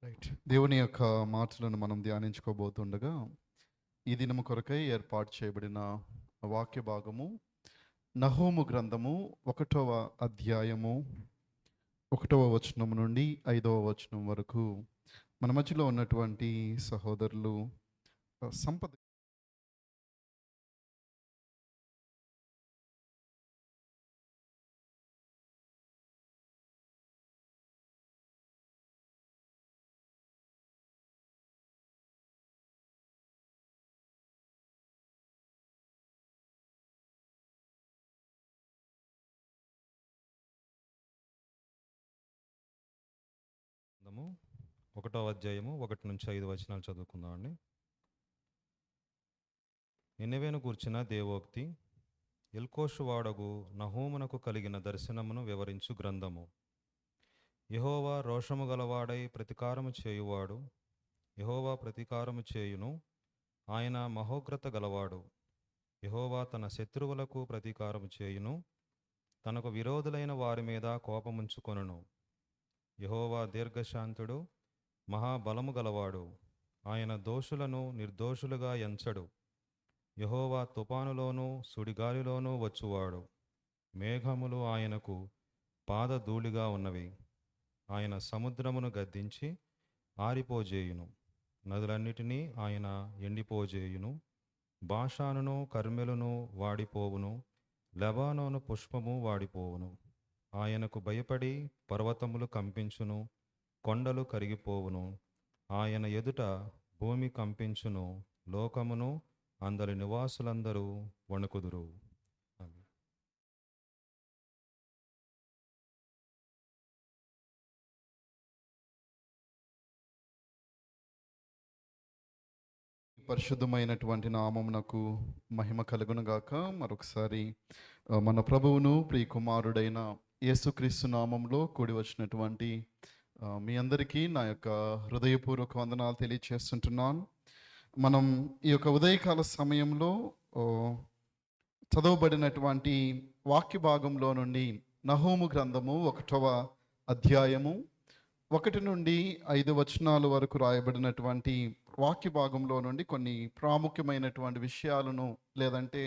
Right. దేవుని యొక్క మాటలను మనం ధ్యానించుకోబోతుండగా ఈ దినము కొరకై ఏర్పాటు చేయబడిన వాక్య భాగము నహూము గ్రంథము 1వ అధ్యాయము 1వ వచనం నుండి 5వ వచనం వరకు మన మధ్యలో ఉన్నటువంటి సహోదరులు సంపద గ్రంథము 1వ అధ్యాయము 1 నుంచి 5 వచనాలు చదువుకుందామండి. నినెవేను గూర్చిన దేవోక్తి. ఎల్కోషు వాడగు నహూమునకు కలిగిన దర్శనమును వివరించు గ్రంథము. యెహోవా రోషము గలవాడై ప్రతీకారము చేయువాడు. యెహోవా ప్రతీకారము చేయును, ఆయన మహోగ్రత గలవాడు. యెహోవా తన శత్రువులకు ప్రతీకారము చేయును, తనకు విరోధులైన వారి మీద కోపముంచుకొనును. యెహోవా దీర్ఘశాంతుడు, మహాబలము గలవాడు. ఆయన దోషులను నిర్దోషులుగా ఎంచడు. యెహోవా తుఫానులోనూ సుడిగాలిలోనూ వచ్చువాడు. మేఘములు ఆయనకు పాదధూళిగా ఉన్నవి. ఆయన సముద్రమును గద్దించి ఆరిపోజేయును, నదులన్నిటినీ ఆయన ఎండిపోజేయును. బాషానును కర్మెలును వాడిపోవును, లెబానోను పుష్పము వాడిపోవును. ఆయనకు భయపడి పర్వతములు కంపించును, కొండలు కరిగిపోవును. ఆయన ఎదుట భూమి కంపించును, లోకమును అందరి నివాసులందరూ వణుకుదురు. ఆమేన్. పరిశుద్ధమైనటువంటి నామమునకు మహిమ కలుగునుగాక. మరొకసారి మన ప్రభువును ప్రియకుమారుడైన యేసుక్రీస్తు నామంలో కూడి వచ్చినటువంటి మీ అందరికీ నా యొక్క హృదయపూర్వక వందనాలు తెలియచేస్తుంటున్నాను. మనం ఈ యొక్క ఉదయకాల సమయంలో చదవబడినటువంటి వాక్య భాగంలో నుండి నహూము గ్రంథము 1వ అధ్యాయము 1 నుండి 5 వచనాల వరకు రాయబడినటువంటి వాక్య భాగంలో నుండి కొన్ని ప్రాముఖ్యమైనటువంటి విషయాలను, లేదంటే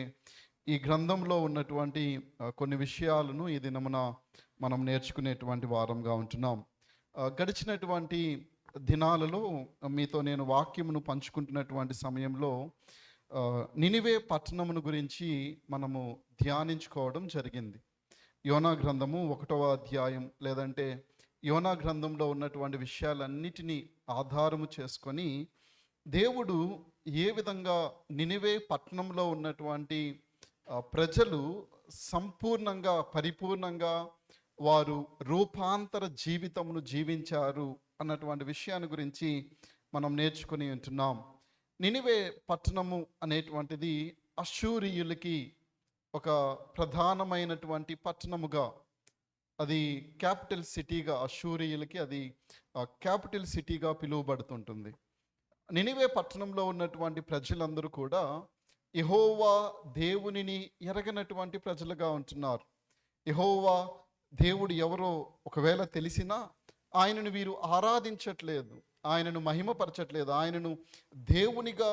ఈ గ్రంథంలో ఉన్నటువంటి కొన్ని విషయాలను ఈ దినమున మనం నేర్చుకునేటువంటి వారంగా ఉంటున్నాం. గడిచినటువంటి దినాలలో మీతో నేను వాక్యమును పంచుకుంటున్నటువంటి సమయంలో నినివే పట్టణమును గురించి మనము ధ్యానించుకోవడం జరిగింది. యోనా గ్రంథము 1వ అధ్యాయం, లేదంటే యోనా గ్రంథంలో ఉన్నటువంటి విషయాలన్నిటినీ ఆధారము చేసుకొని దేవుడు ఏ విధంగా నినివే పట్టణంలో ఉన్నటువంటి ప్రజలు సంపూర్ణంగా పరిపూర్ణంగా వారు రూపాంతర జీవితమును జీవించారు అన్నటువంటి విషయాన్ని గురించి మనం నేర్చుకుని ఉంటున్నాం. నినివే పట్టణము అనేటువంటిది అష్షూరీయులకి ఒక ప్రధానమైనటువంటి పట్టణముగా, అది క్యాపిటల్ సిటీగా, అష్షూరీయులకి అది క్యాపిటల్ సిటీగా పిలువబడుతుంటుంది. నినివే పట్టణంలో ఉన్నటువంటి ప్రజలందరూ కూడా యెహోవా దేవునిని ఎరగనటువంటి ప్రజలుగా ఉంటున్నారు. యెహోవా దేవుడు ఎవరో ఒకవేళ తెలిసినా ఆయనను వీరు ఆరాధించట్లేదు, ఆయనను మహిమపరచట్లేదు, ఆయనను దేవునిగా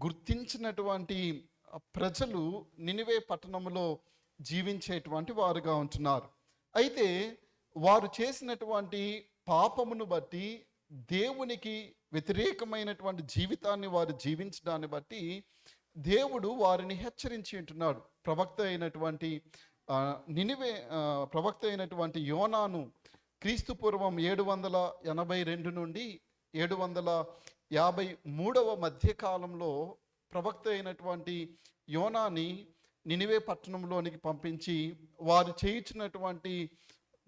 గుర్తించినటువంటి ప్రజలు నినివే పట్టణంలో జీవించేటువంటి వారుగా ఉంటున్నారు. అయితే వారు చేసినటువంటి పాపమును బట్టి, దేవునికి వ్యతిరేకమైనటువంటి జీవితాన్ని వారు జీవించడాన్ని బట్టి దేవుడు వారిని హెచ్చరించి ఉంటున్నాడు. ప్రవక్త అయినటువంటి యోనాను క్రీస్తు పూర్వం 782 నుండి 753 మధ్యకాలంలో ప్రవక్త అయినటువంటి యోనాని నినివే పట్టణంలోనికి పంపించి వారు చేయించినటువంటి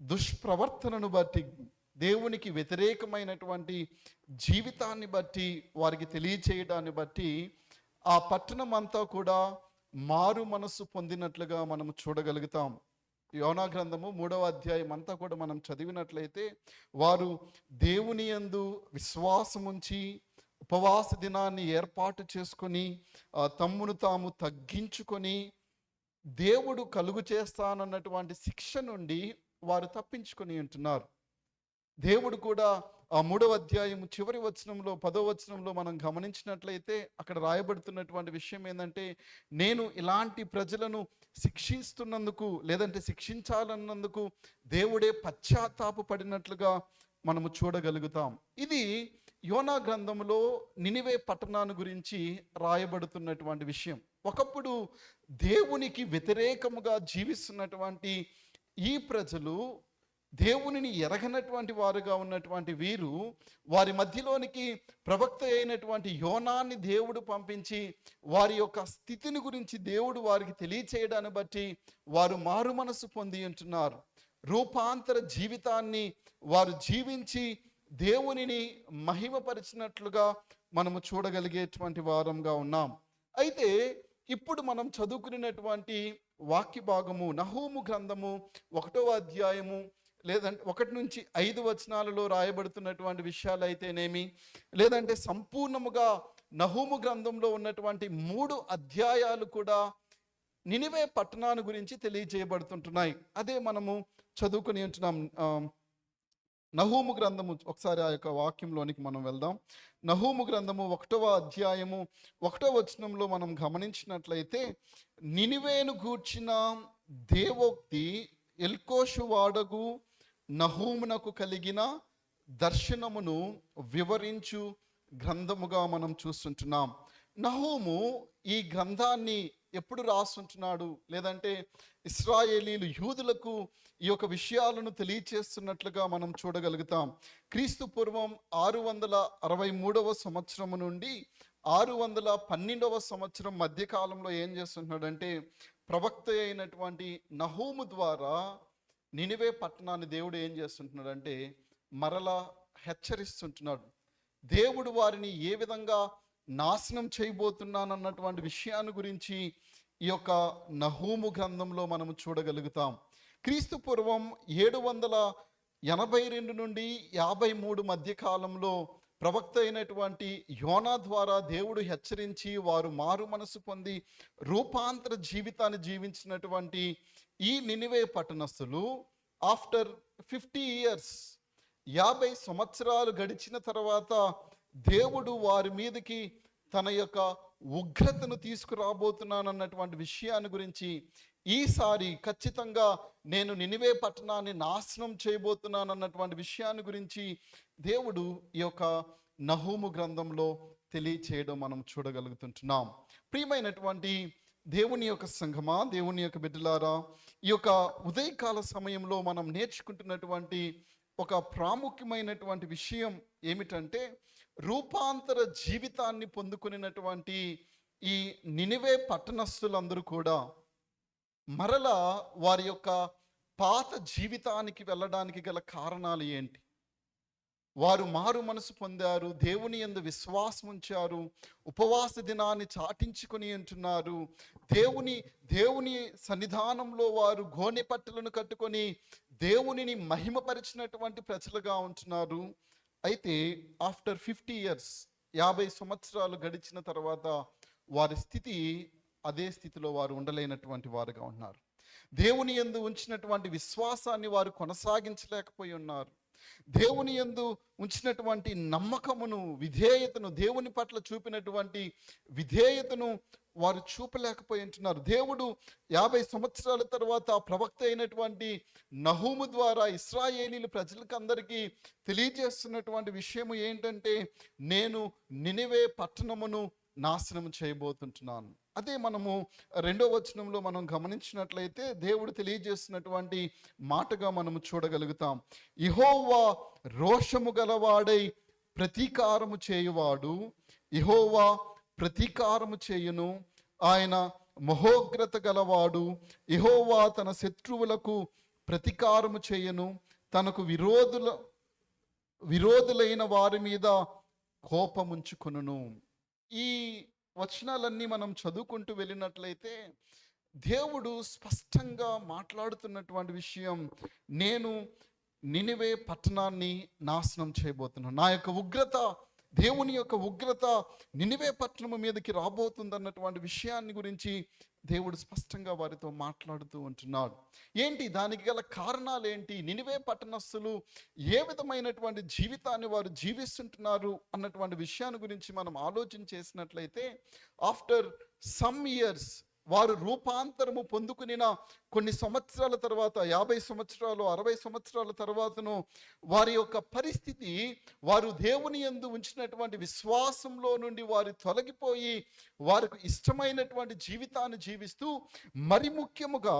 దుష్ప్రవర్తనను బట్టి, దేవునికి వ్యతిరేకమైనటువంటి జీవితాన్ని బట్టి వారికి తెలియచేయడాన్ని బట్టి ఆ పట్టణం అంతా కూడా మారు మనస్సు పొందినట్లుగా మనం చూడగలుగుతాం. యోనా గ్రంథము 3వ అధ్యాయం అంతా కూడా మనం చదివినట్లయితే వారు దేవుని యందు విశ్వాసముంచి ఉపవాస దినాన్ని ఏర్పాటు చేసుకొని తమ్మును తాము తగ్గించుకొని దేవుడు కలుగు చేస్తానన్నటువంటి శిక్ష నుండి వారు తప్పించుకొని ఉంటున్నారు. దేవుడు కూడా ఆ 3వ అధ్యాయం చివరి వచనంలో 10వ వచనంలో మనం గమనించినట్లయితే అక్కడ రాయబడుతున్నటువంటి విషయం ఏంటంటే, నేను ఇలాంటి ప్రజలను శిక్షిస్తున్నందుకు లేదంటే శిక్షించాలన్నందుకు దేవుడే పశ్చాత్తాపపడినట్లుగా మనము చూడగలుగుతాం. ఇది యోనా గ్రంథంలో నినివే పట్టణాన్ని గురించి రాయబడుతున్నటువంటి విషయం. ఒకప్పుడు దేవునికి వ్యతిరేకముగా జీవిస్తున్నటువంటి ఈ ప్రజలు, దేవునిని ఎరగనటువంటి వారుగా ఉన్నటువంటి వీరు, వారి మధ్యలోనికి ప్రవక్త అయినటువంటి యోనాన్ని దేవుడు పంపించి వారి యొక్క స్థితిని గురించి దేవుడు వారికి తెలియచేయడాన్ని బట్టి వారు మారు మనసు పొంది ఉంటున్నారు. రూపాంతర జీవితాన్ని వారు జీవించి దేవునిని మహిమపరిచినట్లుగా మనము చూడగలిగేటువంటి వారంగా ఉన్నాం. అయితే ఇప్పుడు మనం చదువుకున్నటువంటి వాక్య భాగము నహూము గ్రంథము 1వ అధ్యాయము లేదంటే 1 నుంచి 5 వచనాలలో రాయబడుతున్నటువంటి విషయాలు అయితేనేమి, లేదంటే సంపూర్ణముగా నహూము గ్రంథంలో ఉన్నటువంటి 3 అధ్యాయాలు కూడా నినివే పట్టణాన్ని గురించి తెలియజేయబడుతుంటున్నాయి. అదే మనము చదువుకుని ఉంటున్నాం. నహూము గ్రంథము, ఒకసారి ఆ యొక్క వాక్యంలోనికి మనం వెళ్దాం. నహూము గ్రంథము 1వ అధ్యాయము 1వ వచనంలో మనం గమనించినట్లయితే, నినివేను గూర్చిన దేవోక్తి ఎల్కోషు వాడగు నహూమునకు కలిగిన దర్శనమును వివరించు గ్రంథముగా మనం చూస్తుంటున్నాం. నహూము ఈ గ్రంథాన్ని ఎప్పుడు రాస్తుంటున్నాడు, లేదంటే ఇశ్రాయేలీలు యూదులకు ఈ యొక్క విషయాలను తెలియచేస్తున్నట్లుగా మనం చూడగలుగుతాం. క్రీస్తు పూర్వం 663వ సంవత్సరం నుండి 612వ సంవత్సరం మధ్యకాలంలో ఏం చేస్తుంటున్నాడంటే, ప్రవక్త అయినటువంటి నహూము ద్వారా నినివే పట్టణాన్ని దేవుడు ఏం చేస్తుంటున్నాడంటే మరలా హెచ్చరిస్తుంటున్నాడు. దేవుడు వారిని ఏ విధంగా నాశనం చేయబోతున్నానన్నటువంటి విషయాన్ని గురించి ఈ యొక్క నహూము గ్రంథంలో మనము చూడగలుగుతాం. క్రీస్తు పూర్వం 782 నుండి 53 మధ్య కాలంలో ప్రవక్త అయినటువంటి యోనా ద్వారా దేవుడు హెచ్చరించి వారు మారు మనసు పొంది రూపాంతర జీవితాన్ని జీవించినటువంటి ఈ నినివే పట్టణస్థులు ఆఫ్టర్ 50 ఇయర్స్ 50 సంవత్సరాలు గడిచిన తర్వాత దేవుడు వారి మీదకి తన యొక్క ఉగ్రతను తీసుకురాబోతున్నానన్నటువంటి విషయాన్ని గురించి, ఈసారి ఖచ్చితంగా నేను నినివే పట్టణాన్ని నాశనం చేయబోతున్నానన్నటువంటి విషయాన్ని గురించి దేవుడు ఈ యొక్క నహూము గ్రంథంలో తెలియచేయడం మనం చూడగలుగుతుంటున్నాం. ప్రియమైనటువంటి దేవుని యొక్క సంఘమా, దేవుని యొక్క బిడ్డలారా, ఈ యొక్క ఉదయకాల సమయంలో మనం నేర్చుకుంటున్నటువంటి ఒక ప్రాముఖ్యమైనటువంటి విషయం ఏమిటంటే, రూపాంతర జీవితాన్ని పొందుకునేటువంటి ఈ నినివే పట్టణస్థులందరూ కూడా మరలా వారి యొక్క పాత జీవితానికి వెళ్ళడానికి గల కారణాలు ఏంటి? వారు మారు మనసు పొందారు, దేవుని యందు విశ్వాసం ఉంచారు, ఉపవాస దినాన్ని చాటించుకొని ఉంటున్నారు, దేవుని సన్నిధానంలో వారు గోనె పట్టలను కట్టుకొని దేవునిని మహిమపరిచినటువంటి ప్రజలుగా ఉంటున్నారు. అయితే ఆఫ్టర్ 50 ఇయర్స్ 50 సంవత్సరాలు గడిచిన తర్వాత వారి స్థితి అదే స్థితిలో వారు ఉండలేనటువంటి వారుగా ఉన్నారు. దేవుని యందు ఉంచినటువంటి విశ్వాసాన్ని వారు కొనసాగించలేకపోయి ఉన్నారు. దేవుని యందు ఉంచినటువంటి నమ్మకమును, విధేయతను, దేవుని పట్ల చూపినటువంటి విధేయతను వారు చూపలేకపోయి ఉంటున్నారు. దేవుడు 50 సంవత్సరాల తర్వాత ప్రవక్త అయినటువంటి నహూము ద్వారా ఇశ్రాయేలీలు ప్రజలకందరికీ తెలియజేస్తున్నటువంటి విషయము ఏంటంటే, నేను నినివే పట్టణమును నాశనం చేయబోతుంటున్నాను. అదే మనము 2వ వచనంలో మనం గమనించినట్లయితే దేవుడు తెలియజేస్తున్నటువంటి మాటగా మనము చూడగలుగుతాం. యెహోవా రోషము గలవాడై ప్రతీకారము చేయువాడు, యెహోవా ప్రతీకారము చేయును, ఆయన మహోగ్రత గలవాడు, యెహోవా తన శత్రువులకు ప్రతీకారము చేయును, తనకు విరోధులైన వారి మీద కోపముంచుకొనును. ఈ వచనాలన్నీ మనం చదువుకుంటూ వెళ్ళినట్లయితే దేవుడు స్పష్టంగా మాట్లాడుతున్నటువంటి విషయం, నేను నినివే పట్టణాన్ని నాశనం చేయబోతున్నాను. నా యొక్క ఉగ్రత దేవుని యొక్క ఉగ్రత నినివే పట్టణము మీదకి రాబోతుందన్నటువంటి విషయాన్ని గురించి దేవుడు స్పష్టంగా వారితో మాట్లాడుతూ ఉంటున్నాడు. ఏంటి దానికి గల కారణాలు ఏంటి, నినివే పట్టణస్థులు ఏ విధమైనటువంటి జీవితాన్ని వారు జీవిస్తుంటున్నారు అన్నటువంటి విషయాన్ని గురించి మనం ఆలోచన చేసినట్లయితే, ఆఫ్టర్ సమ్ ఇయర్స్ వారు రూపాంతరము పొందుకునిన కొన్ని సంవత్సరాల తర్వాత, 50 సంవత్సరాలు 60 సంవత్సరాల తర్వాతను వారి యొక్క పరిస్థితి, వారు దేవుని యందు ఉంచినటువంటి విశ్వాసంలో నుండి వారు తొలగిపోయి వారికి ఇష్టమైనటువంటి జీవితాన్ని జీవిస్తూ, మరి ముఖ్యముగా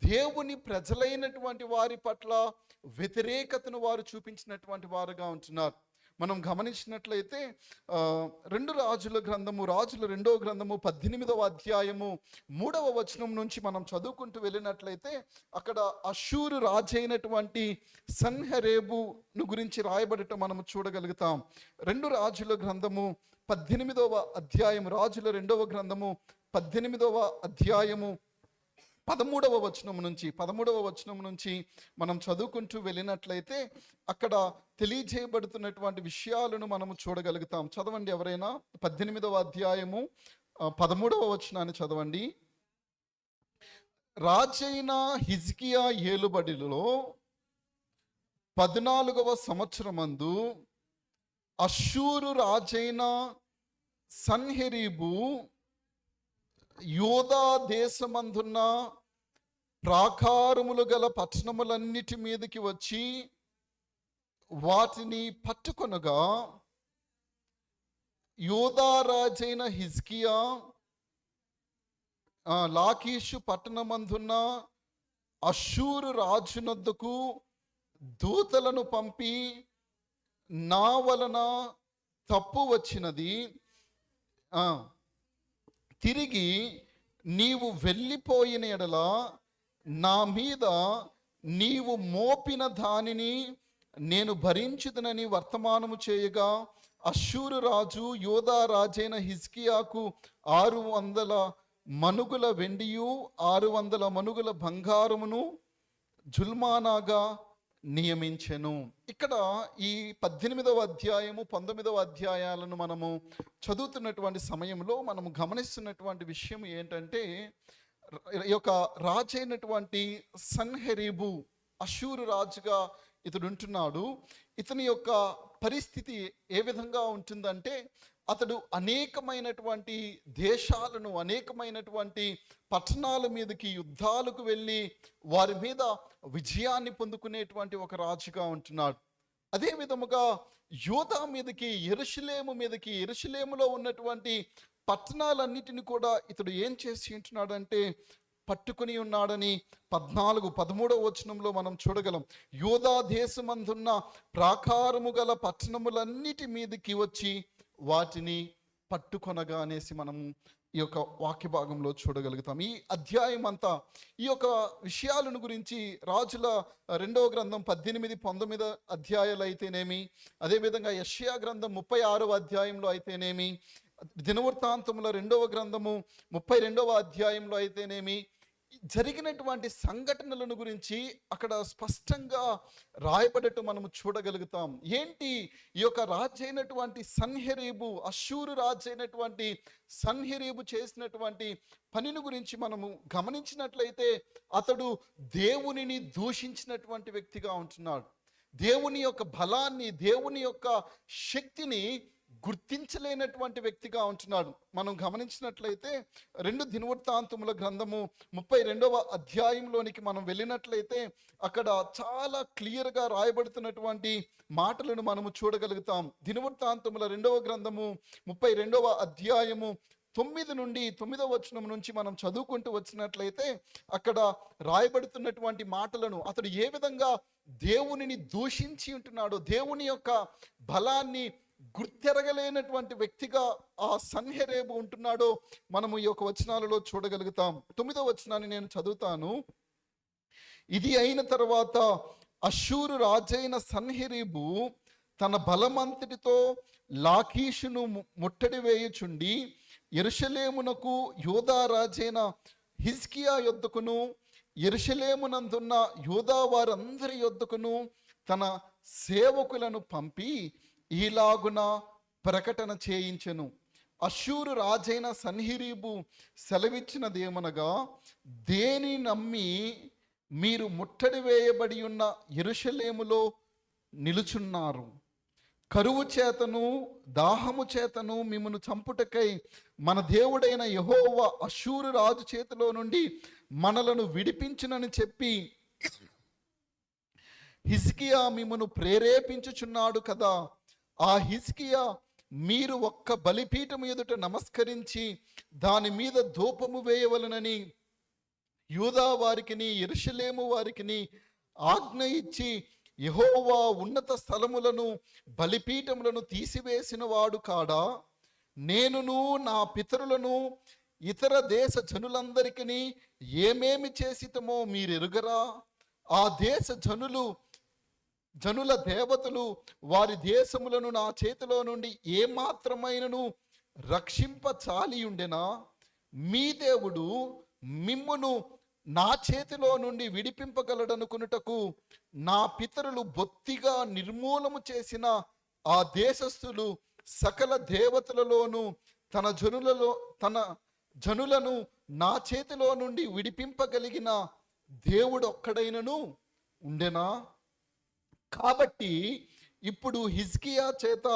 దేవుని ప్రజలైనటువంటి వారి పట్ల వ్యతిరేకతను వారు చూపించినటువంటి వారుగా ఉంటున్నారు. మనం గమనించినట్లయితే 2 రాజుల గ్రంథము, రాజుల 2వ గ్రంథము 18వ అధ్యాయము 3వ వచనం నుంచి మనం చదువుకుంటూ వెళ్ళినట్లయితే, అక్కడ అషూరు రాజైనటువంటి సన్హెరేబును గురించి రాయబడటం మనం చూడగలుగుతాం. 2 రాజుల గ్రంథము 18వ అధ్యాయం, రాజుల 2వ గ్రంథము 18వ అధ్యాయము 13వ వచనం నుంచి మనం చదువుకుంటూ వెళ్ళినట్లయితే అక్కడ తెలియజేయబడుతున్నటువంటి విషయాలను మనము చూడగలుగుతాం. చదవండి ఎవరైనా 18వ అధ్యాయము 13వ వచనాన్ని చదవండి. రాజైన హిజ్కియా ఏలుబడిలో 14వ సంవత్సరమందు అష్షూరు రాజైన సన్హెరీబు యూదా దేశమందున్న ప్రాకారములు గల పట్టణములన్నిటి మీదకి వచ్చి వాటిని పట్టుకొనగా, యూదా రాజైన హిజ్కియా లాకీషు పట్టణమందున్న అష్షూరు రాజునొద్దకు దూతలను పంపి, నా వలన తప్పు వచ్చినది, తిరిగి నీవు వెళ్ళిపోయిన ఎడల నా మీద నీవు మోపిన దానిని నేను భరించుదనని వర్తమానము చేయగా, అష్షూరు రాజు యూదా రాజైన హిజ్కియాకు 600 మనుగుల వెండియు 600 మనుగుల బంగారమును జుల్మానాగా నియమించెను. ఇక్కడ ఈ 18వ అధ్యాయము 19వ అధ్యాయాలను మనము చదువుతున్నటువంటి సమయంలో మనము గమనిస్తున్నటువంటి విషయం ఏంటంటే, ఈ యొక్క రాజైనటువంటి సన్హెరీబు, అష్షూరు రాజుగా ఇతడు ఉంటున్నాడు. ఇతని యొక్క పరిస్థితి ఏ విధంగా ఉంటుందంటే, అతడు అనేకమైనటువంటి దేశాలను, అనేకమైనటువంటి పట్టణాల మీదకి యుద్ధాలకు వెళ్ళి వారి మీద విజయాన్ని పొందుకునేటువంటి ఒక రాజుగా ఉంటున్నాడు. అదే విధముగా యూదా మీదకి, యెరూషలేము మీదకి, యెరూషలేములో ఉన్నటువంటి పట్టణాలన్నిటిని కూడా ఇతడు ఏం చేసి ఉంటున్నాడంటే పట్టుకుని ఉన్నాడని 13వ వచనంలో మనం చూడగలం. యూదా దేశమందున్న ప్రాకారము గల పట్టణములన్నిటి మీదకి వచ్చి వాటిని పట్టుకొనగా అనేసి మనము ఈ యొక్క వాక్య భాగంలో చూడగలుగుతాం. ఈ అధ్యాయం అంతా ఈ యొక్క విషయాలను గురించి రాజుల 2వ గ్రంథం 18, 19 అధ్యాయాలు అయితేనేమి, అదేవిధంగా యెషయా గ్రంథం 36వ అధ్యాయంలో అయితేనేమి, దినవృత్తాంతముల 2వ గ్రంథము 32వ అధ్యాయంలో అయితేనేమి, జరిగినటువంటి సంఘటనలను గురించి అక్కడ స్పష్టంగా రాయబడటం మనము చూడగలుగుతాం. ఏంటి ఈ యొక్క రాజైనటువంటి సన్హెరీబు, అష్షూరు రాజైనటువంటి సన్హెరీబు చేసినటువంటి పనిని గురించి మనము గమనించినట్లయితే, అతడు దేవునిని దూషించినటువంటి వ్యక్తిగా ఉంటున్నాడు. దేవుని యొక్క బలాన్ని, దేవుని యొక్క శక్తిని గుర్తించలేనటువంటి వ్యక్తిగా ఉంటున్నాడు. మనం గమనించినట్లయితే 2 దినవృత్తాంతముల గ్రంథము 32వ అధ్యాయంలోనికి మనం వెళ్ళినట్లయితే అక్కడ చాలా క్లియర్గా రాయబడుతున్నటువంటి మాటలను మనము చూడగలుగుతాం. దినవృత్తాంతముల 2వ గ్రంథము 32వ అధ్యాయము 9 నుండి 9వ వచనం నుంచి మనం చదువుకుంటూ వచ్చినట్లయితే అక్కడ రాయబడుతున్నటువంటి మాటలను, అతడు ఏ విధంగా దేవునిని దూషించి ఉంటున్నాడో, దేవుని యొక్క బలాన్ని గుర్తెరగలేనటువంటి వ్యక్తిగా ఆ సన్హెరీబు ఉంటున్నాడో మనము ఈ యొక్క వచనాలలో చూడగలుగుతాం. 9వ వచనాన్ని నేను చదువుతాను. ఇది అయిన తర్వాత అష్షూరు రాజైన సన్హెరీబు తన బలమంతటితో లాకీషును ముట్టడి వేయుచుండి యెరూషలేమునకు యూదా రాజైన హిజ్కియా యొద్దకును యెరూషలేమునందున్న యూదా వారందరి యొద్దకును తన సేవకులను పంపి, ఈలాగున ప్రకటన చేయించెను. అష్షూరు రాజైన సన్హెరీబు సెలవిచ్చినదేమనగా, దేని నమ్మి మీరు ముట్టడి వేయబడి ఉన్న యెరూషలేములో నిలుచున్నారు? కరువు చేతను దాహము చేతను మిమ్మను చంపుటకై మన దేవుడైన యెహోవా అష్షూరు రాజు చేతిలో నుండి మనలను విడిపించునని చెప్పి హిజ్కియా మిమ్మను ప్రేరేపించుచున్నాడు కదా. ఆ హిజ్కియా మీరు ఒక్క బలిపీఠం ఎదుట నమస్కరించి దాని మీద ధూపము వేయవలనని యూదా వారికిని యెరూషలేము వారికిని ఆజ్ఞ ఇచ్చి యెహోవా ఉన్నత స్థలములను బలిపీఠములను తీసివేసిన వాడు కాడా? నేనును నా పితరులను ఇతర దేశ జనులందరికీ ఏమేమి చేసితమో మీరెరుగరా? ఆ దేశ జనుల దేవతలు వారి దేశములను నా చేతిలో నుండి ఏమాత్రమైనను రక్షింప చాలియుండెనా? మీ దేవుడు మిమ్మును నా చేతిలో నుండి విడిపింపగలడనుకునుటకు నా పితరులు బొత్తిగా నిర్మూలము చేసిన ఆ దేశస్థులు సకల దేవతలలోను తన జనులను నా చేతిలో నుండి విడిపింపగలిగిన దేవుడు ఒక్కడైనను ఉండెనా? కాబట్టి ఇప్పుడు హిజ్కియా చేత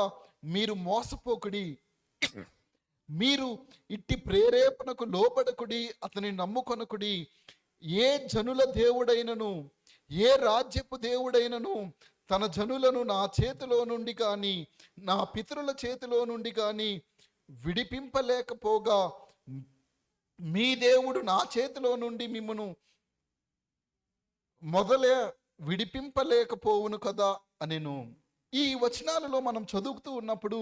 మీరు మోసపోకుడి, మీరు ఇట్టి ప్రేరేపణకు లోబడకుడి, అతని నమ్ముకొనకుడి. ఏ జనుల దేవుడైనను ఏ రాజ్యపు దేవుడైనను తన జనులను నా చేతిలో నుండి కానీ నా పితరుల చేతిలో నుండి కానీ విడిపింపలేకపోగా మీ దేవుడు నా చేతిలో నుండి మిమ్మను మొదలే విడిపింపలేకపోవును కదా అనెను. ఈ వచనాలలో మనం చదువుతూ ఉన్నప్పుడు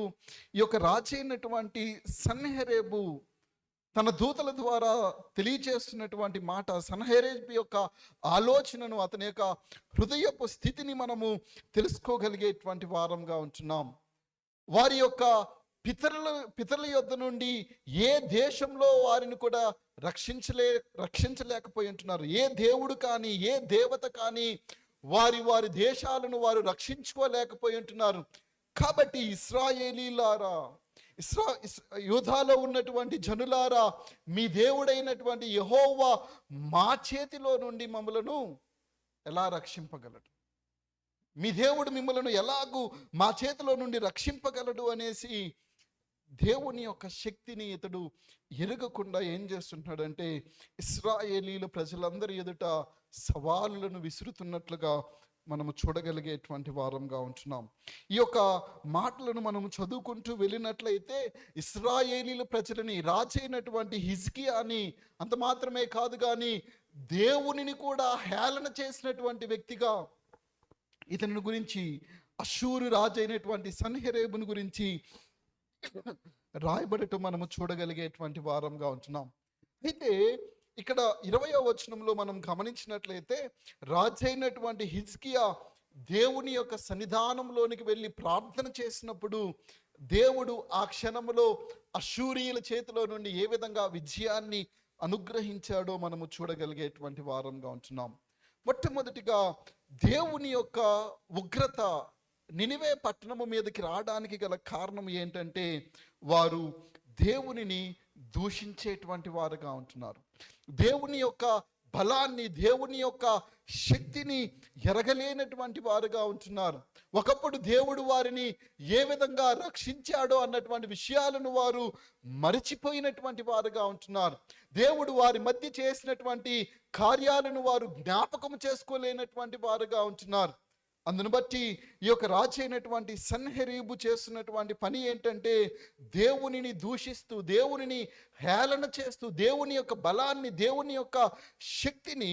ఈ యొక్క రాజు అయినటువంటి సన్హెరీబు తన దూతల ద్వారా తెలియజేస్తున్నటువంటి మాట, సన్హెరీబు యొక్క ఆలోచనను, అతని యొక్క హృదయపు స్థితిని మనము తెలుసుకోగలిగేటువంటి వారంగా ఉంటున్నాం. వారి యొక్క పితరుల యొద్ద నుండి ఏ దేశంలో వారిని కూడా రక్షించలేకపోయి ఉంటున్నారు. ఏ దేవుడు కానీ ఏ దేవత కానీ వారి దేశాలను వారు రక్షించుకోలేకపోయి ఉంటున్నారు. కాబట్టి ఇశ్రాయేలీలారా, యూదాలో ఉన్నటువంటి జనులారా, మీ దేవుడైనటువంటి యెహోవా మా చేతిలో నుండి మమ్మలను ఎలా రక్షింపగలడు? మీ దేవుడు మిమ్మలను ఎలాగూ మా చేతిలో నుండి రక్షింపగలడు అనేసి దేవుని యొక్క శక్తిని ఇతడు ఎరగకుండా ఏం చేస్తుంటాడంటే ఇశ్రాయేలీల ప్రజలందరి ఎదుట సవాలులను విసురుతున్నట్లుగా మనము చూడగలిగేటువంటి వారంగా ఉంటున్నాం. ఈ యొక్క మాటలను మనము చదువుకుంటూ వెళ్ళినట్లయితే ఇశ్రాయేలీల ప్రజలని రాజైనటువంటి హిజ్కియాని అంత మాత్రమే కాదు కానీ దేవునిని కూడా హేళన చేసినటువంటి వ్యక్తిగా ఇతని గురించి, అష్షూరు రాజైనటువంటి సన్హెరీబుని గురించి రాయబడటం మనము చూడగలిగేటువంటి వారంగా ఉంటున్నాం. అయితే ఇక్కడ 20వ వచనంలో మనం గమనించినట్లయితే రాజైనటువంటి హిజ్కియా దేవుని యొక్క సన్నిధానంలోనికి వెళ్ళి ప్రార్థన చేసినప్పుడు దేవుడు ఆ క్షణంలో అష్షూరీయుల చేతిలో నుండి ఏ విధంగా విజయాన్ని అనుగ్రహించాడో మనము చూడగలిగేటువంటి వారంగా ఉంటున్నాం. మొట్టమొదటిగా దేవుని యొక్క ఉగ్రత నినివే పట్టణము మీదకి రావడానికి గల కారణం ఏంటంటే వారు దేవునిని దూషించేటువంటి వారుగా ఉంటున్నారు. దేవుని యొక్క బలాన్ని, దేవుని యొక్క శక్తిని ఎరగలేనటువంటి వారుగా ఉంటున్నారు. ఒకప్పుడు దేవుడు వారిని ఏ విధంగా రక్షించాడో అన్నటువంటి విషయాలను వారు మరిచిపోయినటువంటి వారుగా ఉంటున్నారు. దేవుడు వారి మధ్య చేసినటువంటి కార్యాలను వారు జ్ఞాపకం చేసుకోలేనటువంటి వారుగా ఉంటున్నారు. అందును బట్టి ఈ యొక్క రాజు అయినటువంటి సన్హెరీబు చేస్తున్నటువంటి పని ఏంటంటే దేవునిని దూషిస్తూ, దేవునిని హేళన చేస్తూ, దేవుని యొక్క బలాన్ని, దేవుని యొక్క శక్తిని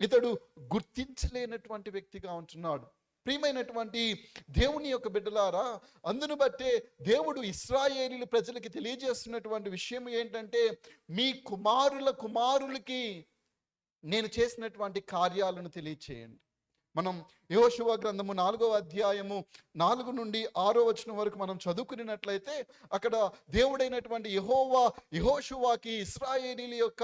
ఇతడు గుర్తించలేనటువంటి వ్యక్తిగా ఉంటున్నాడు. ప్రియమైనటువంటి దేవుని యొక్క బిడ్డలారా, అందును బట్టే దేవుడు ఇశ్రాయేలీల ప్రజలకి తెలియజేస్తున్నటువంటి విషయం ఏంటంటే మీ కుమారులకి నేను చేసినటువంటి కార్యాలను తెలియచేయండి. మనం యెహోషువ గ్రంథము 4వ అధ్యాయము 4 నుండి 6వ వచనం వరకు మనం చదువుకున్నట్లయితే అక్కడ దేవుడైనటువంటి యెహోషువాకి ఇశ్రాయేలీల యొక్క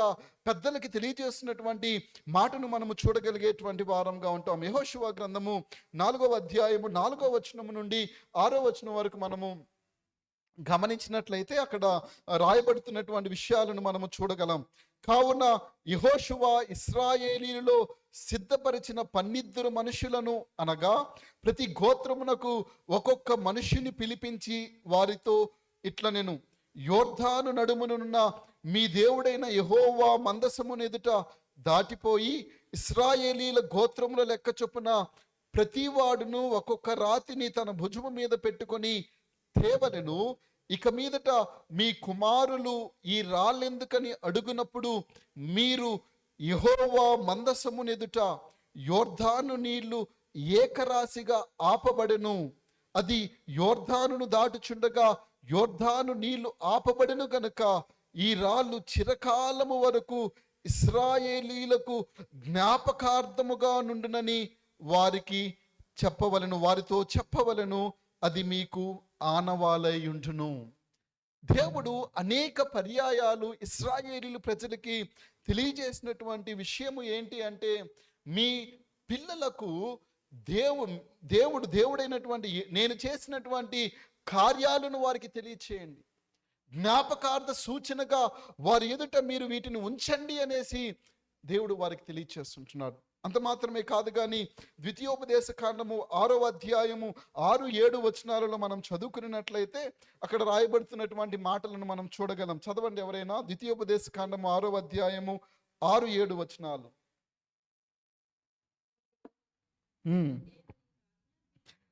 పెద్దలకి తెలియజేస్తున్నటువంటి మాటను మనము చూడగలిగేటువంటి వారంగా ఉంటాం. యెహోషువ గ్రంథము 4వ అధ్యాయము 4వ వచనము నుండి 6వ వచనం వరకు మనము గమనించినట్లయితే అక్కడ రాయబడుతున్నటువంటి విషయాలను మనము చూడగలం. కావున యెహోషువ ఇశ్రాయేలీయులలో సిద్ధపరిచిన 12 మనుషులను, అనగా ప్రతి గోత్రమునకు ఒక్కొక్క మనుషుని పిలిపించి వారితో ఇట్లనెను: యోర్దాను నడుమునున్న మీ దేవుడైన యెహోవా మందసమును ఎదుట దాటిపోయి ఇశ్రాయేలీల గోత్రముల లెక్క చొప్పున ప్రతివాడును ఒక్కొక్క రాతిని తన భుజము మీద పెట్టుకొని తేవలెను. ఇక మీదట మీ కుమారులు ఈ రాళ్ళెందుకని అడుగునప్పుడు మీరు యెహోవా మందసమును ఎదుట యోర్దాను నీళ్లు ఏకరాశిగా ఆపబడెను. అది యోర్దానును దాటుచుండగా యోర్దాను నీళ్లు ఆపబడెను గనుక ఈ రాళ్ళు చిరకాలము వరకు ఇశ్రాయేలీలకు జ్ఞాపకార్థముగా నుండునని వారితో చెప్పవలెను. అది మీకు ఆనవాలై ఉండును. దేవుడు అనేక పర్యాయాలు ఇశ్రాయేలీలు ప్రజలకి తెలియజేసినటువంటి విషయము ఏంటి అంటే, మీ పిల్లలకు దేవుడైనటువంటి నేను చేసినటువంటి కార్యాలను వారికి తెలియచేయండి, జ్ఞాపకార్థ సూచనగా వారి ఎదుట మీరు వీటిని ఉంచండి అనేసి దేవుడు వారికి తెలియచేస్తుంటున్నాడు. అంత మాత్రమే కాదు కానీ ద్వితీయోపదేశ కాండము 6వ అధ్యాయము 6-7 వచనాలలో మనం చదువుకున్నట్లయితే అక్కడ రాయబడుతున్నటువంటి మాటలను మనం చూడగలం. చదవండి ఎవరైనా, ద్వితీయోపదేశ కాండము 6వ అధ్యాయము 6-7 వచనాలు.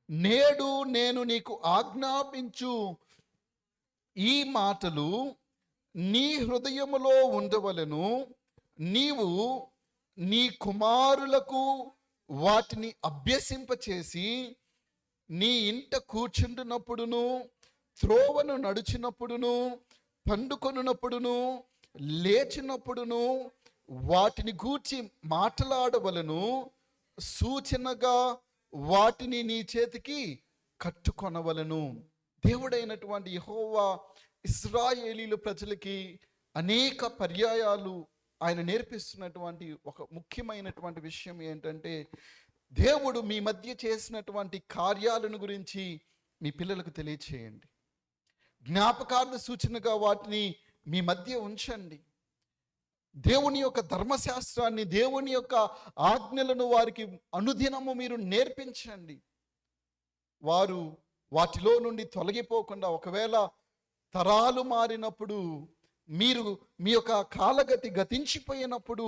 నేడు నేను నీకు ఆజ్ఞాపించు ఈ మాటలు నీ హృదయములో ఉండవలెను. నీవు నీ కుమారులకు వాటిని అభ్యసింపచేసి నీ ఇంట కూర్చుంటున్నప్పుడును, త్రోవను నడుచినప్పుడును, పండుకొనున్నప్పుడును, లేచినప్పుడును వాటిని గూర్చి మాట్లాడవలను. సూచనగా వాటిని నీ చేతికి కట్టుకొనవలను. దేవుడైనటువంటి యెహోవా ఇశ్రాయేలీలు ప్రజలకి అనేక పర్యాయాలు ఆయన నేర్పిస్తున్నటువంటి ఒక ముఖ్యమైనటువంటి విషయం ఏంటంటే, దేవుడు మీ మధ్య చేసినటువంటి కార్యాలను గురించి మీ పిల్లలకు తెలియచేయండి. జ్ఞాపకార్థ సూచనగా వాటిని మీ మధ్య ఉంచండి. దేవుని యొక్క ధర్మశాస్త్రాన్ని, దేవుని యొక్క ఆజ్ఞలను వారికి అనుదినము మీరు నేర్పించండి. వారు వాటిలో నుండి తొలగిపోకుండా, ఒకవేళ తరాలు మారినప్పుడు, మీరు మీ యొక్క కాలగతి గతించిపోయినప్పుడు